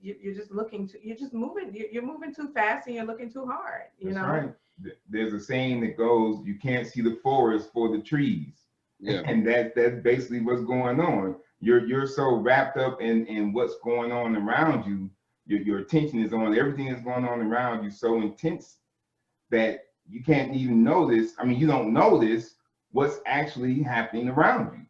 looking to, you're just moving, you're moving too fast, and you're looking too hard. That's right. There's a saying that goes, you can't see the forest for the trees. Yeah. And that's basically what's going on. You're so wrapped up in what's going on around you. Your attention is on everything that's going on around you, so intense that you can't even notice. I mean, you don't notice what's actually happening around you.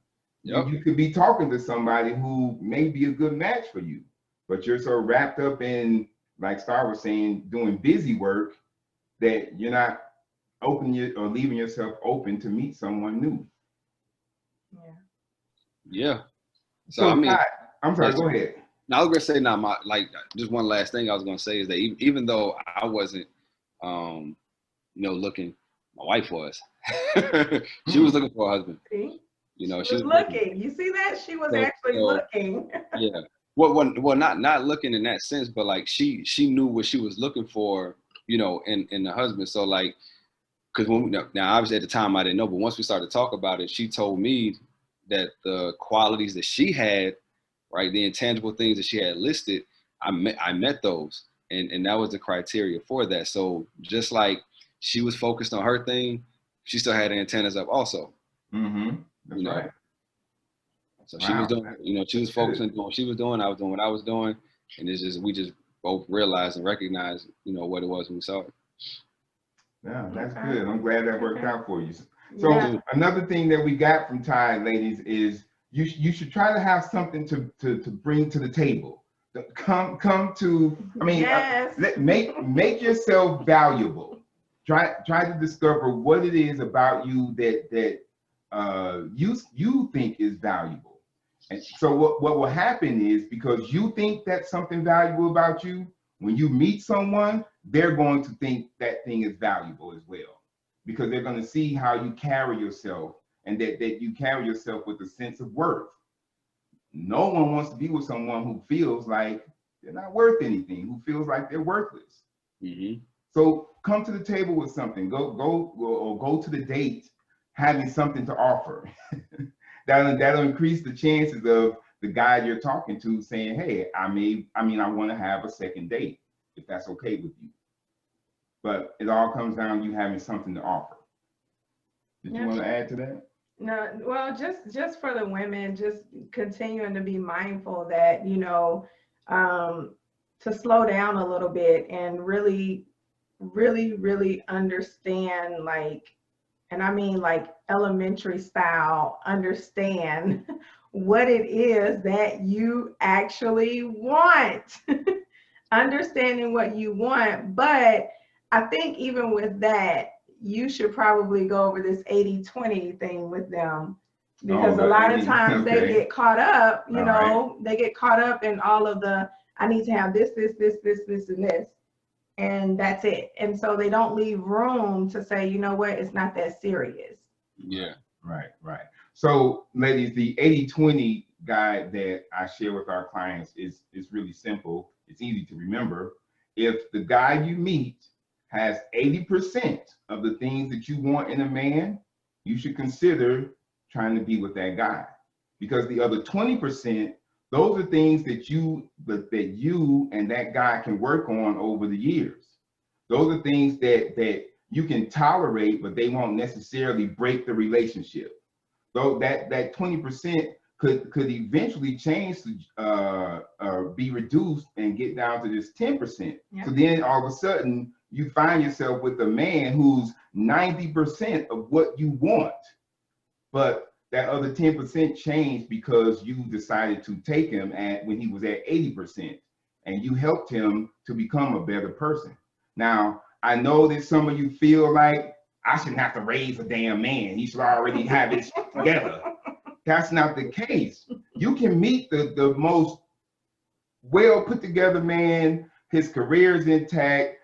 Yep. You could be talking to somebody who may be a good match for you, but you're so wrapped up in, like Star was saying, doing busy work that you're not opening or leaving yourself open to meet someone new. Yeah. So I mean, Todd, I'm sorry, go ahead. Now I was gonna say now just one last thing I was gonna say is that even though I wasn't looking, my wife was. She was looking for a husband. See? You know, she was looking. You see that? She was actually looking. Yeah. Well, not looking in that sense, but like she knew what she was looking for, in the husband. So like, because now obviously at the time I didn't know, but once we started to talk about it, she told me that the qualities that she had, right, the intangible things that she had listed, I met those, and that was the criteria for that. So just like she was focused on her thing, she still had the antennas up also. That's right. So she was doing, she was focused on doing what she was doing. I was doing what I was doing, and we just both realized and recognized, what it was when we saw it. Yeah, that's good. I'm glad that worked out for you. So another thing that we got from Ty, ladies, is you should try to have something to bring to the table. Come to. I mean, make yourself valuable. Try to discover what it is about you that you think is valuable. And so what will happen is, because you think that's something valuable about you, when you meet someone, they're going to think that thing is valuable as well, because they're going to see how you carry yourself, and that you carry yourself with a sense of worth. No one wants to be with someone who feels like they're not worth anything, who feels like they're worthless. So come to the table with something. Go to the date having something to offer. That'll increase the chances of the guy you're talking to saying, hey, I want to have a second date, if that's okay with you. But it all comes down to you having something to offer. Did you want to add to that? No, well, just for the women, just continuing to be mindful that, to slow down a little bit and really, really, really understand, and I mean like elementary style, understand what it is that you actually want. Understanding what you want. But I think even with that, you should probably go over this 80-20 thing with them, because a lot of times they get caught up, they get caught up in all of the, I need to have this, and this. And that's it. And so they don't leave room to say, you know what, it's not that serious. Yeah. Right. So ladies, the 80-20 guide that I share with our clients is really simple. It's easy to remember. If the guy you meet has 80% of the things that you want in a man, you should consider trying to be with that guy. Because the other 20%, those are things that you and that guy can work on over the years. Those are things that you can tolerate, but they won't necessarily break the relationship. Though that 20% could eventually change to be reduced and get down to just 10%. So then all of a sudden you find yourself with a man who's 90% of what you want, but that other 10% changed because you decided to take him when he was at 80%, and you helped him to become a better person. Now, I know that some of you feel like, I shouldn't have to raise a damn man. He should already have it together. That's not the case. You can meet the most well put together man. His career is intact.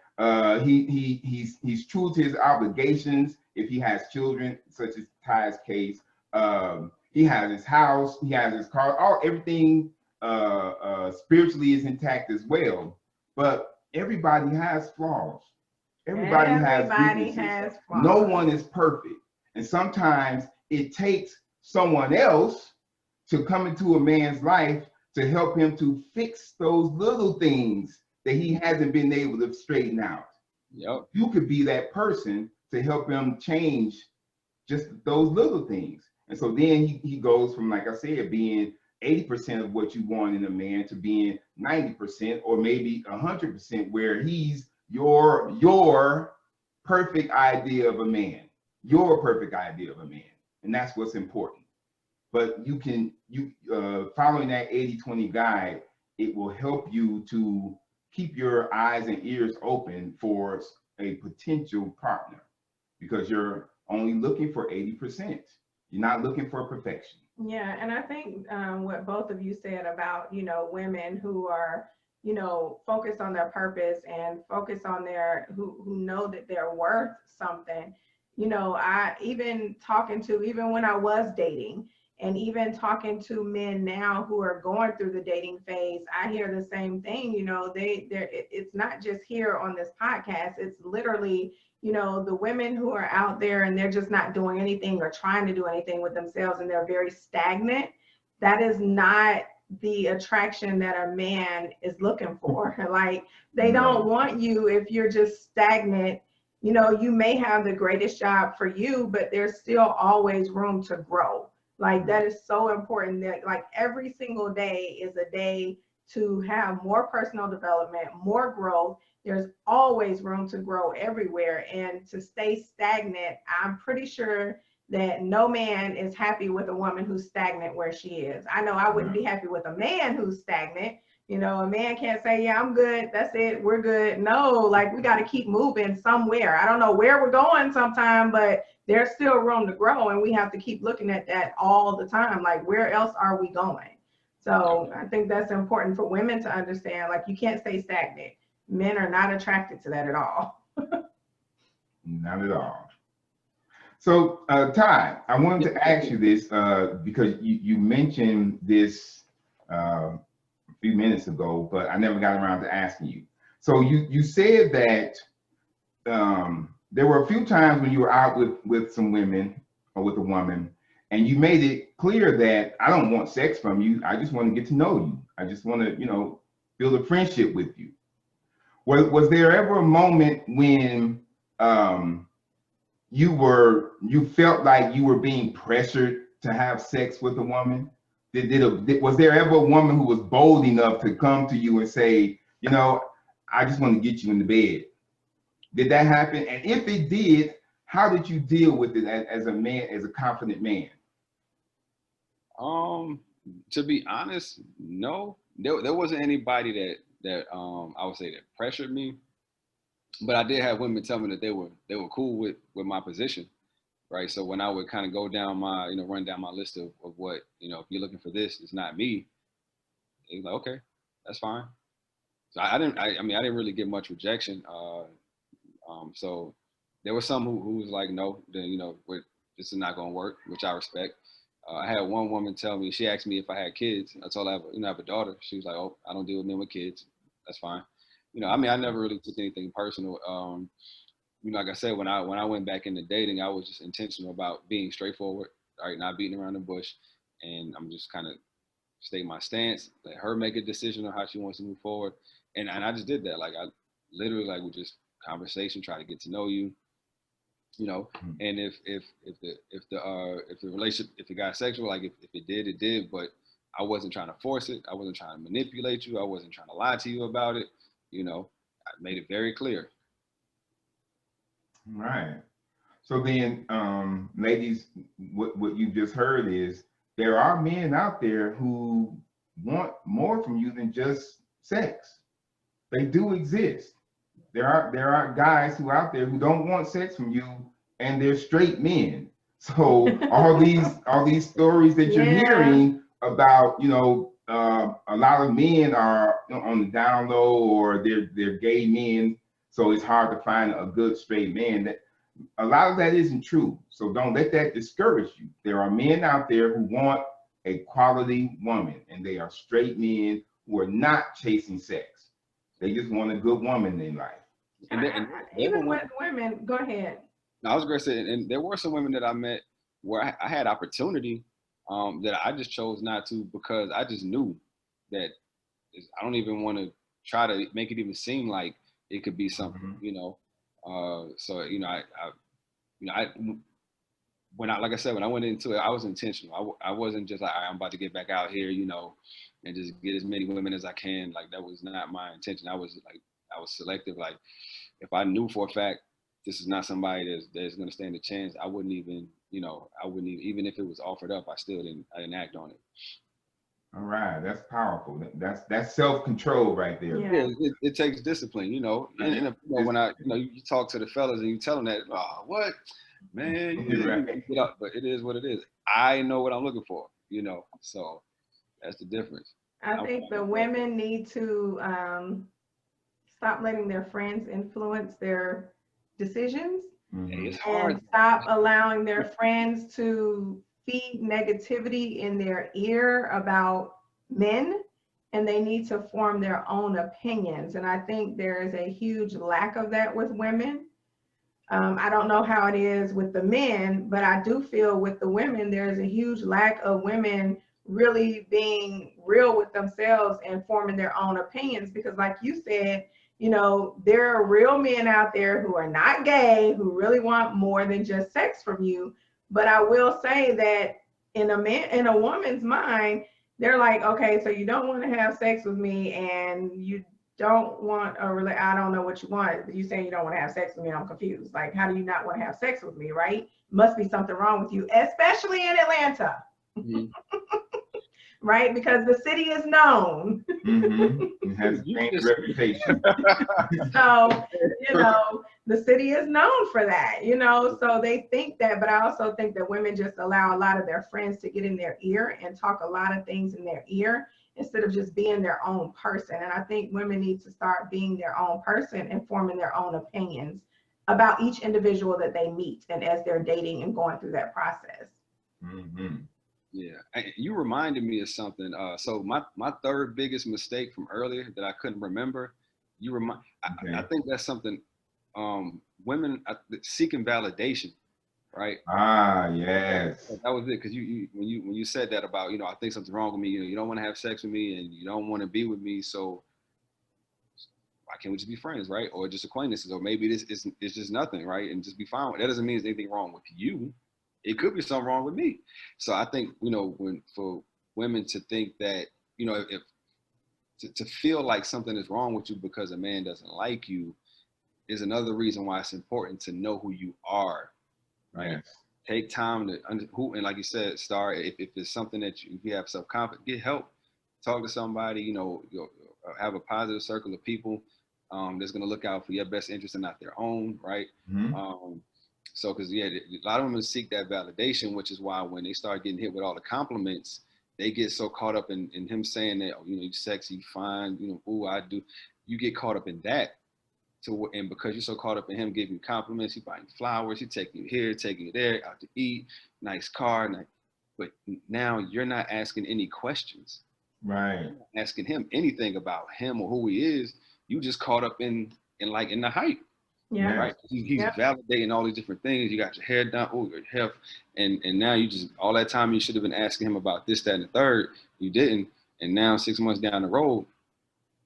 He's true to his obligations. If he has children, such as Ty's case, he has his house, he has his car, everything spiritually is intact as well. But everybody has flaws. Everybody has weaknesses. flaws. No one is perfect, and sometimes it takes someone else to come into a man's life to help him to fix those little things that he hasn't been able to straighten out. Yep. You could be that person to help him change just those little things. And so then he goes from, like I said, being 80% of what you want in a man to being 90% or maybe 100%, where he's your perfect idea of a man, your perfect idea of a man. And that's what's important. But you following that 80-20 guide, it will help you to keep your eyes and ears open for a potential partner, because you're only looking for 80%. You're not looking for perfection. Yeah, and I think what both of you said about, women who are, focused on their purpose and focus on who know that they're worth something. I even when I was dating, and even talking to men now who are going through the dating phase, I hear the same thing. It's not just here on this podcast. It's literally, the women who are out there and they're just not doing anything or trying to do anything with themselves, and they're very stagnant. That is not the attraction that a man is looking for. Like, they don't want you if you're just stagnant. You may have the greatest job for you, but there's still always room to grow. Like, that is so important, that like every single day is a day to have more personal development, more growth. There's always room to grow everywhere, and to stay stagnant, I'm pretty sure that no man is happy with a woman who's stagnant where she is. I know I wouldn't be happy with a man who's stagnant. A man can't say, yeah, I'm good, that's it, we're good. No, like, we got to keep moving somewhere. I don't know where we're going sometime, but there's still room to grow, and we have to keep looking at that all the time. Like, where else are we going? So I think that's important for women to understand. Like, you can't stay stagnant. Men are not attracted to that at all. Not at all. So, Ty, I wanted to ask you this because you mentioned this a few minutes ago, but I never got around to asking you. So you said that there were a few times when you were out with some women or with a woman, and you made it clear that I don't want sex from you. I just want to get to know you. I just want to, build a friendship with you. Was there ever a moment when you felt like you were being pressured to have sex with a woman? Was there ever a woman who was bold enough to come to you and say, I just want to get you in the bed? Did that happen? And if it did, how did you deal with it as a man, as a confident man? To be honest, no. There wasn't anybody that I would say that pressured me. But I did have women tell me that they were cool with my position, right? So when I would kind of go down run down my list of what, if you're looking for this, it's not me. They was like, okay, that's fine. So I didn't really get much rejection. So there was some who was like, no, then, this is not going to work, which I respect. I had one woman tell me, she asked me if I had kids. I told her I have a daughter. She was like, oh, I don't deal with men with kids. That's fine. I never really took anything personal. Like I said, when I went back into dating, I was just intentional about being straightforward, right, not beating around the bush. And I'm just kind of stay my stance, let her make a decision on how she wants to move forward. And I just did that. Like, I literally, like, with just conversation, try to get to know you, and if the relationship, if it got sexual, like if it did, it did, but I wasn't trying to force it. I wasn't trying to manipulate you. I wasn't trying to lie to you about it. I made it very clear. Right. So then, ladies, what you just heard is there are men out there who want more from you than just sex. They do exist. There are guys who out there who don't want sex from you, and they're straight men. So all these stories that you're Yeah. hearing about, a lot of men are on the down low, or they're gay men. So it's hard to find a good straight man. That a lot of that isn't true. So don't let that discourage you. There are men out there who want a quality woman, and they are straight men who are not chasing sex. They just want a good woman in life. Even with women, go ahead. I was gonna say, and there were some women that I met where I had opportunity, that I just chose not to, because I just knew that I don't even want to try to make it even seem like it could be something, So like I said, when I went into it, I was intentional. I wasn't just like, I'm about to get back out here, and just get as many women as I can. Like, that was not my intention. I was selective. Like, if I knew for a fact this is not somebody that's going to stand a chance, I wouldn't even, even if it was offered up, I didn't act on it. All right, that's powerful. That's self-control right there. Yeah, it takes discipline, And when you talk to the fellas and you tell them that, oh, what, man, Right. get up, but it is what it is. I know what I'm looking for, so that's the difference. I think the women need to stop letting their friends influence their decisions. It's hard. And stop allowing their friends to feed negativity in their ear about men, and they need to form their own opinions. And I think there is a huge lack of that with women. I don't know how it is with the men, but I do feel with the women, there's a huge lack of women really being real with themselves and forming their own opinions. Because like you said, there are real men out there who are not gay, who really want more than just sex from you. But I will say that in a woman's mind, they're like, okay, so you don't want to have sex with me, and you don't want I don't know what you want. You saying you don't want to have sex with me? I'm confused. Like, how do you not want to have sex with me, right? Must be something wrong with you, especially in Atlanta. Mm-hmm. Right? Because the city is known. Mm-hmm. It has a reputation. So, the city is known for that, so they think that, but I also think that women just allow a lot of their friends to get in their ear and talk a lot of things in their ear instead of just being their own person. And I think women need to start being their own person and forming their own opinions about each individual that they meet and as they're dating and going through that process. Mm-hmm. Yeah, you reminded me of something. So my third biggest mistake from earlier that I couldn't remember, okay. I think that's something, women seeking validation, right? Ah, yes. That was it, because when you said that about, I think something's wrong with me, you don't want to have sex with me and you don't want to be with me, so why can't we just be friends, right? Or just acquaintances, or maybe this is just nothing, right? And just be fine. That doesn't mean there's anything wrong with you. It could be something wrong with me. So I think, when for women to think that, if to feel like something is wrong with you because a man doesn't like you is another reason why it's important to know who you are, right? Yes. Take time to and like you said, Star, if it's something that you have self-confidence, get help, talk to somebody, have a positive circle of people that's going to look out for your best interest and not their own, right? Mm-hmm. So, because a lot of women seek that validation, which is why when they start getting hit with all the compliments, they get so caught up in him saying that, you're sexy, fine, ooh, I do. You get caught up in that. And because you're so caught up in him giving you compliments, he buying flowers, he taking you here, taking you there, out to eat, nice car, but now you're not asking any questions. Right. You're not asking him anything about him or who he is. You just caught up in the hype. Yeah. Right. He's validating all these different things. You got your hair done, your health, and now you just all that time you should have been asking him about this, that, and the third. You didn't, and now 6 months down the road,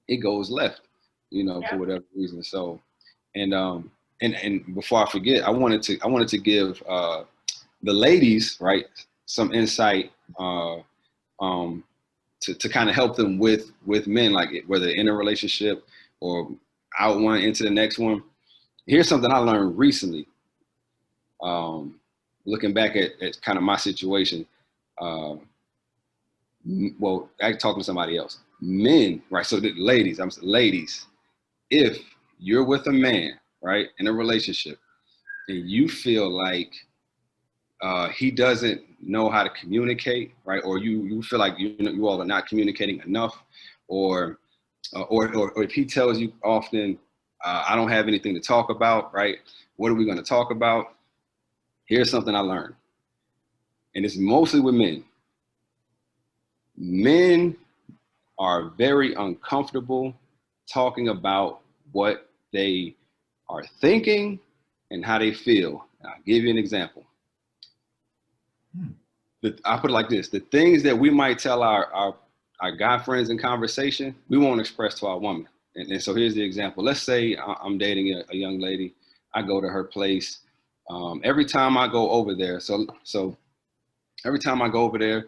it goes left, for whatever reason. So, and before I forget, I wanted to give the ladies, right, some insight to kind of help them with men, like whether in a relationship or out one into the next one. Here's something I learned recently, looking back at kind of my situation. Well, I talking to somebody else. Men, right? So the ladies, ladies, if you're with a man, right, in a relationship, and you feel like he doesn't know how to communicate, right? Or you feel like you all are not communicating enough, or if he tells you often, I don't have anything to talk about, right? What are we going to talk about? Here's something I learned, and it's mostly with men. Men are very uncomfortable talking about what they are thinking and how they feel. I'll give you an example. I put it like this: the things that we might tell our guy friends in conversation, we won't express to our woman. And so here's the example. Let's say I'm dating a young lady. I go to her place. Every time I go over there, so every time I go over there,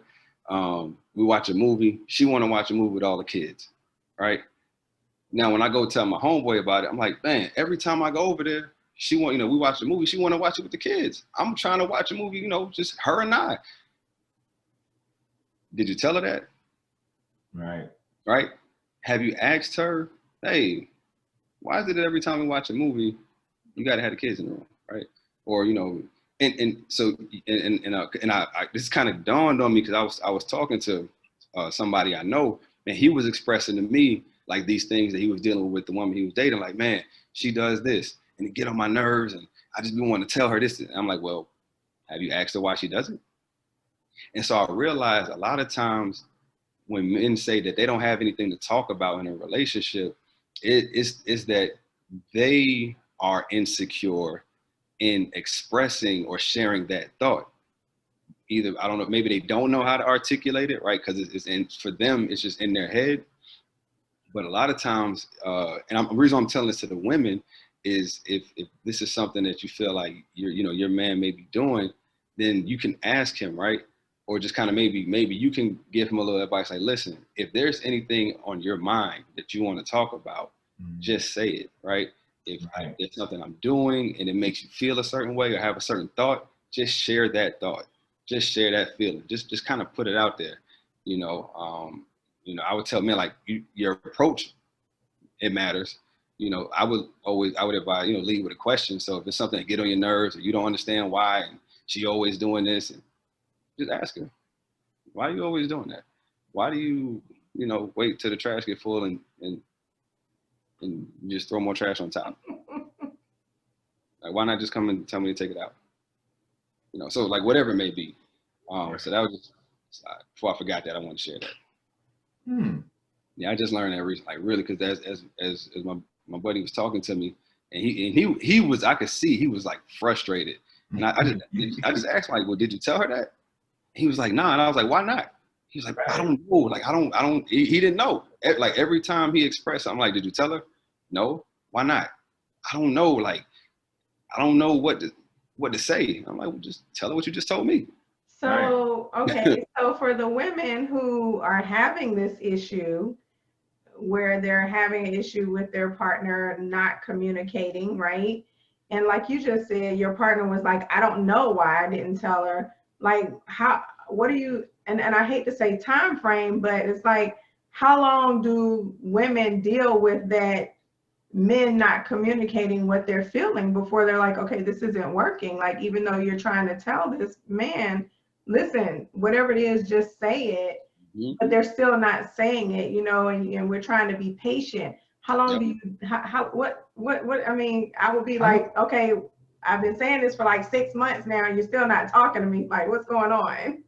we watch a movie. She want to watch a movie with all the kids, right? Now, when I go tell my homeboy about it, I'm like, man, every time I go over there, she want, we watch a movie. She want to watch it with the kids. I'm trying to watch a movie, just her and I. Did you tell her that? Right. Right? Have you asked her, hey, why is it that every time we watch a movie, you got to have the kids in the room, right? Or, this kind of dawned on me because I was talking to somebody I know, and he was expressing to me like these things that he was dealing with the woman he was dating. Like, man, she does this, and it get on my nerves, and I just be wanting to tell her this. And I'm like, well, have you asked her why she does it? And so I realized a lot of times when men say that they don't have anything to talk about in a relationship, it's that they are insecure in expressing or sharing that thought. Either, I don't know, maybe they don't know how to articulate it, right? Because for them, it's just in their head. But a lot of times, the reason I'm telling this to the women is if this is something that you feel like your man may be doing, then you can ask him, right? Or just kind of maybe you can give him a little advice, like, listen, if there's anything on your mind that you want to talk about, just say it, right? If it's something I'm doing and it makes you feel a certain way or have a certain thought, just share that thought, just share that feeling, just kind of put it out there. I would tell men, like, your approach, it matters. I would advise, lead with a question. So if it's something that get on your nerves or you don't understand why, and she always doing this, and just ask her, why are you always doing that? Why do you, wait till the trash get full and just throw more trash on top? Like, why not just come and tell me to take it out? So like whatever it may be. So that was just, before I forgot that, I want to share that. Yeah, I just learned that recently, like, really, because as my buddy was talking to me, and he was, I could see he was like frustrated, and I just asked him, like, well, did you tell her that? He was like, nah. And I was like, why not? He was like, I don't know. Like, I don't, he didn't know. Like, every time he expressed, I'm like, did you tell her? No. Why not? I don't know. Like, I don't know what to say. I'm like, well, just tell her what you just told me. So, okay. So for the women who are having this issue, where they're having an issue with their partner not communicating, right? And like you just said, your partner was like, I don't know why I didn't tell her. Like, what do you, and I hate to say time frame, but it's like, how long do women deal with that, men not communicating what they're feeling before they're like, okay, this isn't working? Like, even though you're trying to tell this man, listen, whatever it is, just say it. But they're still not saying it, and we're trying to be patient. How long do you, I mean, I would be like, okay, I've been saying this for like 6 months now, and you're still not talking to me. Like, what's going on?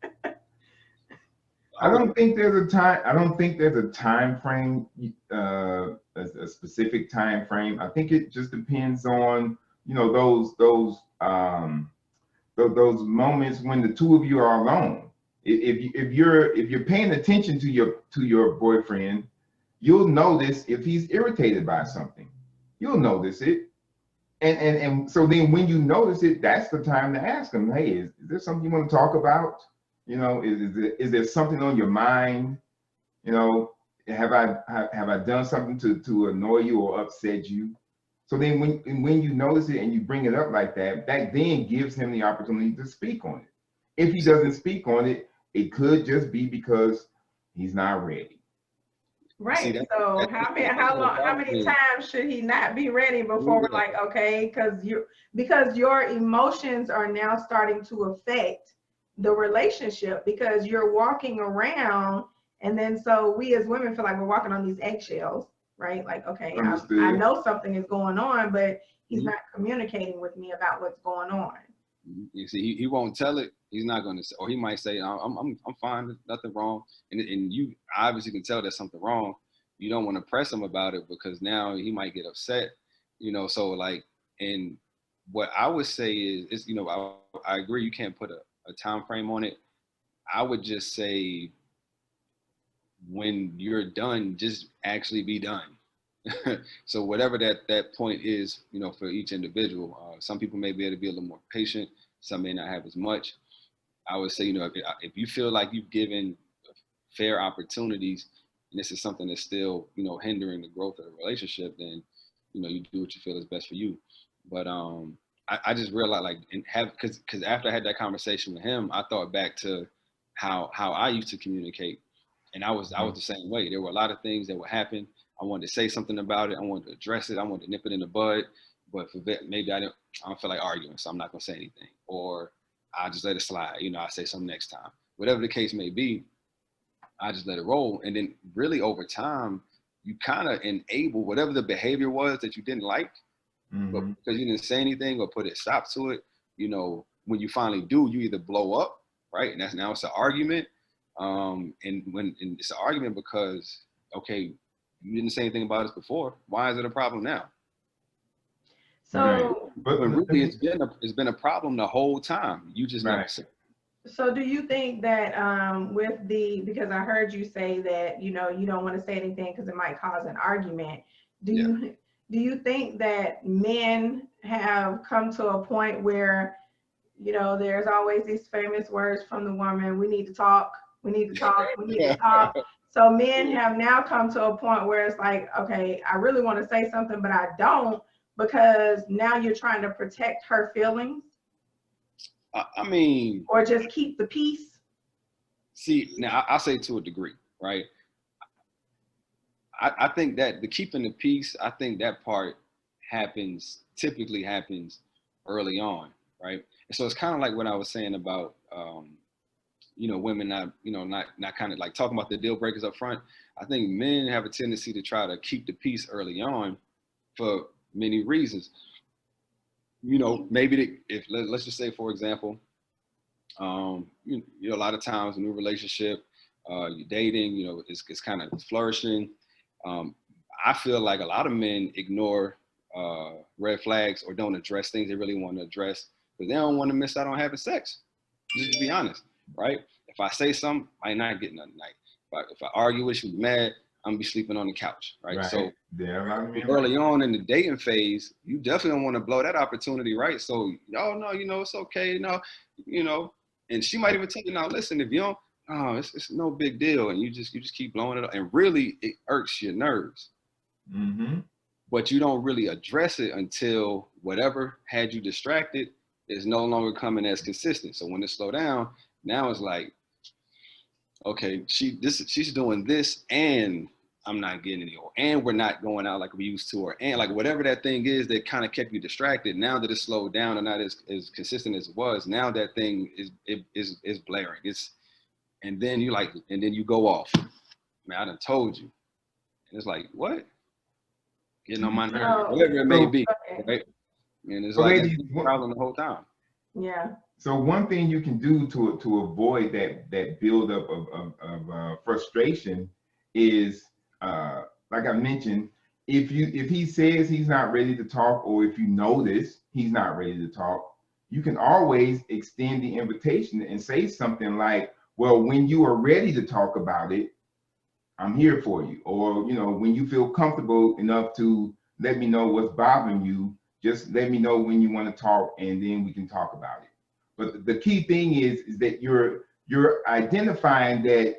I don't think there's a time frame, a specific time frame. I think it just depends on, those moments when the two of you are alone. If you're paying attention to your boyfriend, you'll notice if he's irritated by something. You'll notice it. And so then when you notice it, that's the time to ask him, hey, is there something you want to talk about? Is there something on your mind? Have I done something to annoy you or upset you? So then when you notice it and you bring it up like that then gives him the opportunity to speak on it. If he doesn't speak on it, it could just be because he's not ready. Right. that, So that, how many that's how what the long how problem many is. times should he not be ready before we're Yeah. like, okay, because your emotions are now starting to affect the relationship because you're walking around, and then so we as women feel like we're walking on these eggshells, right? Like, okay, I Understood. know something is going on, but he's Mhm. not communicating with me about what's going on. You see, he won't tell it. He's not going to say, or he might say, I'm fine, there's nothing wrong. And you obviously can tell there's something wrong. You don't want to press him about it because now he might get upset, So like, and what I would say is I agree you can't put a time frame on it. I would just say when you're done, just actually be done. So whatever that point is, for each individual, some people may be able to be a little more patient. Some may not have as much. I would say, if you feel like you've given fair opportunities, and this is something that's still, hindering the growth of the relationship, then, you do what you feel is best for you. But I just realized because after I had that conversation with him, I thought back to how I used to communicate, and I was the same way. There were a lot of things that would happen. I wanted to say something about it. I wanted to address it. I wanted to nip it in the bud. But for that, maybe I don't feel like arguing, so I'm not gonna say anything, or I just let it slide. I say something next time. Whatever the case may be, I just let it roll. And then really over time, you kind of enable whatever the behavior was that you didn't like, but Mm-hmm. because you didn't say anything or put a stop to it, when you finally do, you either blow up, right? And now it's an argument. And it's an argument because, okay, you didn't say anything about this before. Why is it a problem now? Right. So But When let really me, it's been a problem the whole time. You just never right. said. So do you think that because I heard you say that, you don't want to say anything because it might cause an argument. Do Yeah. you do you think that men have come to a point where, there's always these famous words from the woman, we need to talk, we need to talk, we need to talk. So men have now come to a point where it's like, okay, I really want to say something, but I don't, because now you're trying to protect her feelings I mean, or just keep the peace. see, now I'll say to a degree, right? I think that the keeping the peace, I think that part typically happens early on, right? And so it's kind of like what I was saying about, women not kind of like talking about the deal breakers up front. I think men have a tendency to try to keep the peace early on for many reasons. Maybe if let's just say, for example, a lot of times a new relationship, you're dating, it's kind of flourishing. Um, I feel like a lot of men ignore red flags or don't address things they really want to address because they don't want to miss out on having sex. Just to be honest, right? If I say something, I ain't not getting nothing. Like if I argue with you, mad, I'm gonna be sleeping on the couch, right? Right. So There are a lot of men early like on in the dating phase, you definitely don't want to blow that opportunity, right? So, oh no, it's okay, you know, and she might even tell you, now listen, if you don't, oh, it's no big deal, and you just keep blowing it up, and really it irks your nerves, that. Mm-hmm. but you don't really address it until whatever had you distracted is no longer coming as consistent. So when it slow down, now it's like, okay, she's doing this, and I'm not getting any, and we're not going out like we used to, or and like whatever that thing is that kind of kept you distracted. Now that it's slowed down and not as consistent as it was, now that thing is blaring. And then you go off. Man, I done told you. And it's like, what? Getting on my nerves, So, whatever it may So, be, okay. right? And it's so like it's ladies, been a problem the whole time. Yeah. so one thing you can do to avoid that buildup of frustration is, like I mentioned, if he says he's not ready to talk, or if you notice he's not ready to talk, you can always extend the invitation and say something like, "Well, when you are ready to talk about it, I'm here for you." Or, when you feel comfortable enough to let me know what's bothering you, just let me know when you want to talk, and then we can talk about it. But the key thing is that you're identifying that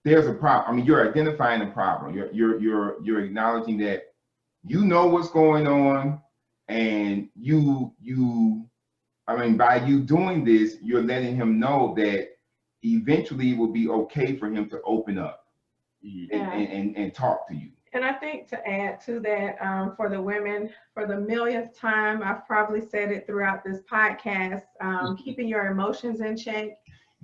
there's a problem. I mean, you're identifying a problem. You're acknowledging that you know what's going on, and I mean, by you doing this, you're letting him know that eventually it will be okay for him to open up. and talk to you. And I think to add to that, for the women, for the millionth time, I've probably said it throughout this podcast, keeping your emotions in check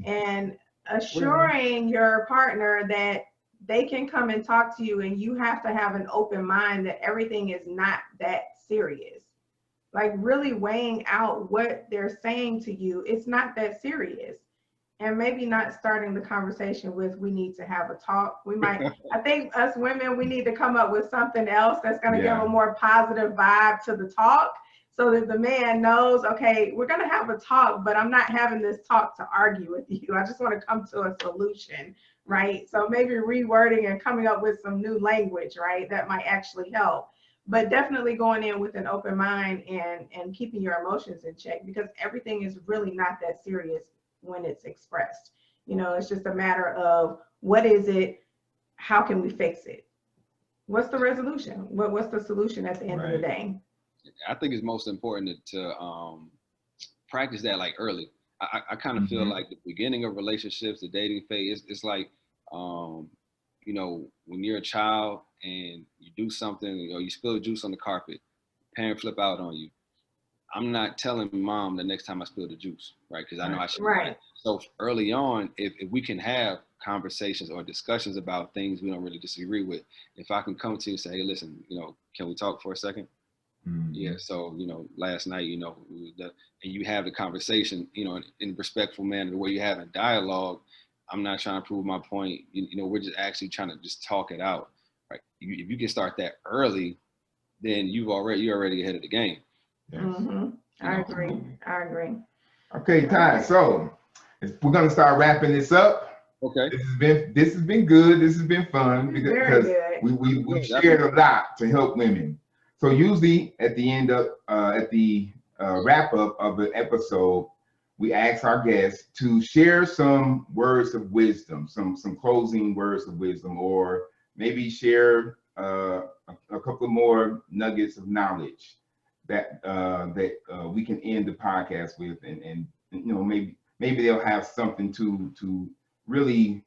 and assuring your partner that they can come and talk to you, and you have to have an open mind that everything is not that serious. Like really weighing out what they're saying to you, it's not that serious. And maybe not starting the conversation with, we need to have a talk. We might, I think us women, we need to come up with something else that's going to give a more positive vibe to the talk, so that the man knows, okay, we're going to have a talk, but I'm not having this talk to argue with you. I just want to come to a solution, right? So maybe rewording and coming up with some new language, right? That might actually help. But definitely going in with an open mind and keeping your emotions in check, because everything is really not that serious when it's expressed. You know, it's just a matter of, what is it? How can we fix it? What's the resolution? What's the solution at the end of the day? I think it's most important to practice that like early. I kind of feel like the beginning of relationships, the dating phase, it's like, you know, when you're a child and you do something, or you spill juice on the carpet, parent flip out on you. I'm not telling mom the next time I spill the juice, right? Because I know I should. Right. So early on, if we can have conversations or discussions about things we don't really disagree with, if I can come to you and say, hey, listen, you know, can we talk for a second? Yeah. So, you know, last night, you know, and you have the conversation, you know, in a respectful manner, the way you have a dialogue. I'm not trying to prove my point. You know, we're just actually trying to just talk it out, right? If you can start that early, then you're already ahead of the game. Yes. I agree. Okay, Ty. So we're gonna start wrapping this up. Okay. This has been good. This has been fun because we shared a lot to help women. So usually at the end of wrap up of an episode, we ask our guests to share some words of wisdom, some closing words of wisdom, or maybe share a couple more nuggets of knowledge that we can end the podcast with, and you know, maybe they'll have something to really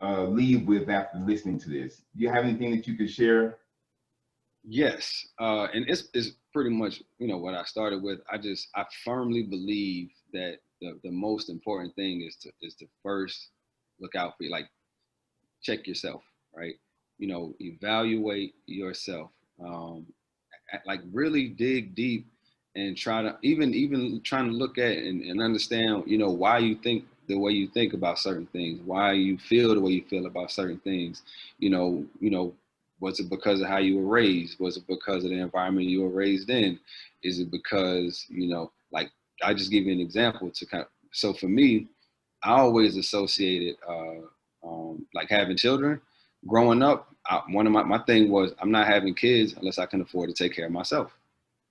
leave with after listening to this. Do you have anything that you could share? Yes, and it's pretty much, you know, what I started with. I firmly believe that the most important thing is to first look out for you, like check yourself, right? You know, evaluate yourself, like really dig deep and try to even trying to look at and understand, you know, why you think the way you think about certain things, why you feel the way you feel about certain things. You know, was it because of how you were raised? Was it because of the environment you were raised in? Is it because, you know, like, I just give you an example to kind of, so for me, I always associated like having children. Growing up, one of my thing was, I'm not having kids unless I can afford to take care of myself,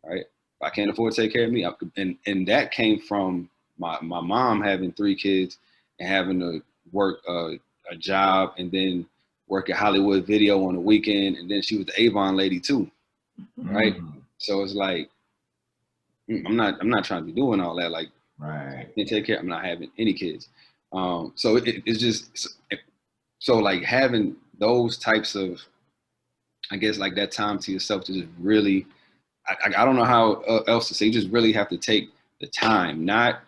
right? If I can't afford to take care of me, and that came from my mom having 3 kids and having to work a job and then work at Hollywood Video on the weekend, and then she was the Avon lady too, right? So it's like, I'm not trying to be doing all that. Like, I can't take care. I'm not having any kids. So it's just so like having those types of, I guess, like that time to yourself to just really, I don't know how else to say. You just really have to take the time, not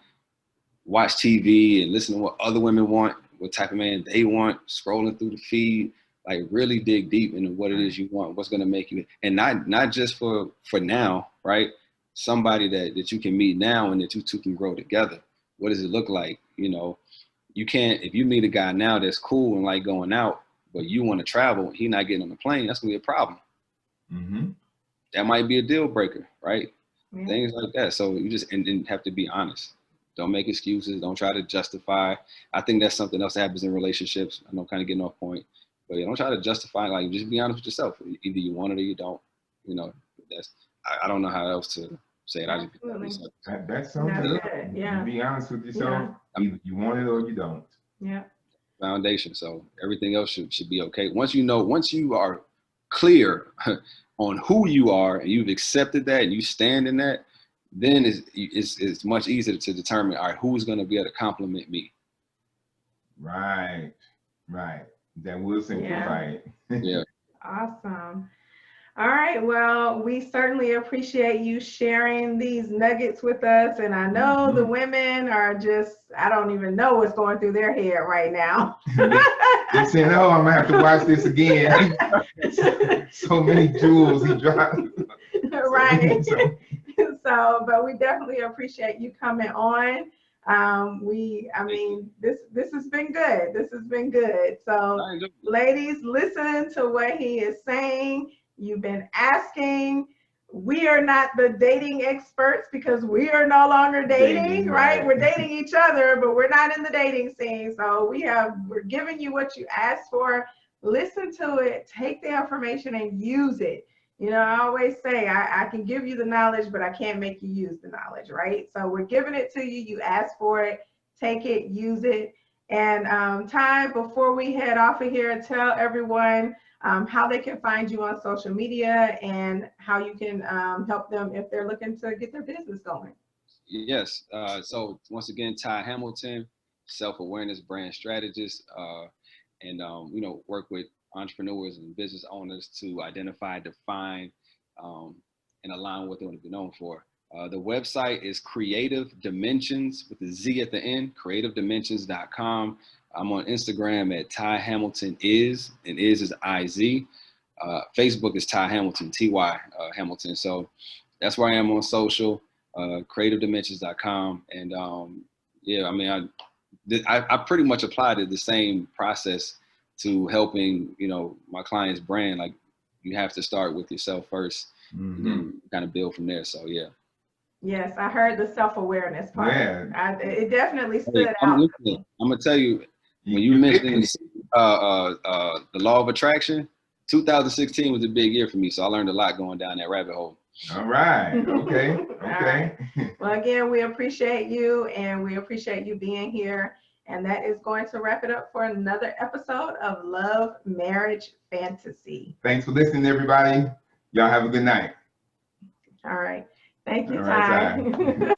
watch TV and listen to what other women want, what type of man they want, scrolling through the feed. Like, really dig deep into what it is you want, what's going to make you, and not just for now, right? Somebody that you can meet now and that you two can grow together. What does it look like? You know, you can't, if you meet a guy now that's cool and like going out, but you want to travel, he not getting on the plane, that's gonna be a problem. That might be a deal breaker, right? Things like that. So you just and have to be honest. Don't make excuses. Don't try to justify. I think that's something else that happens in relationships. I know I'm kind of getting off point, but don't try to justify. Like, just be honest with yourself. Either you want it or you don't. You know, that's, I don't know how else to say it. That's so good. Yeah. You be honest with yourself. Either you want it or you don't. Yeah. Foundation. So everything else should be okay. Once you are clear on who you are and you've accepted that and you stand in that, then it's much easier to determine, all right, who's going to be able to compliment me. Right. That will simplify it. Yeah. Awesome. All right. Well, we certainly appreciate you sharing these nuggets with us. And I know the women are just, I don't even know what's going through their head right now. They're saying, oh, I'm going to have to watch this again. So many jewels he dropped. Right. So, but we definitely appreciate you coming on. I mean, this has been good. This has been good. So, ladies, listen to what he is saying. You've been asking. We are not the dating experts because we are no longer dating, right? We're dating each other, but we're not in the dating scene. So we're giving you what you asked for. Listen to it, take the information and use it. You know, I always say I can give you the knowledge, but I can't make you use the knowledge, right? So we're giving it to you. You ask for it, take it, use it. And Ty, before we head off of here, tell everyone how they can find you on social media and how you can help them if they're looking to get their business going. Yes. So once again, Ty Hamilton, self-awareness brand strategist, and work with entrepreneurs and business owners to identify, define, and align what they want to be known for. The website is Creative Dimensions with the Z at the end, creativedimensions.com. I'm on Instagram at Ty Hamilton is, and is I-Z. Facebook is Ty Hamilton, T-Y Hamilton. So that's where I am on social, creativedimensions.com. And I mean, I pretty much applied the same process to helping, my client's brand. Like, you have to start with yourself first, and then kind of build from there. So, yeah. Yes, I heard the self-awareness part. Yeah. It definitely stood out. I'm going to tell you, when you mentioned the law of attraction, 2016 was a big year for me. So I learned a lot going down that rabbit hole. All right. Okay. Okay. Right. Well, again, we appreciate you, and we appreciate you being here. And that is going to wrap it up for another episode of Love, Marriage, Fantasy. Thanks for listening, everybody. Y'all have a good night. All right. Thank you, All Ty. right, Ty.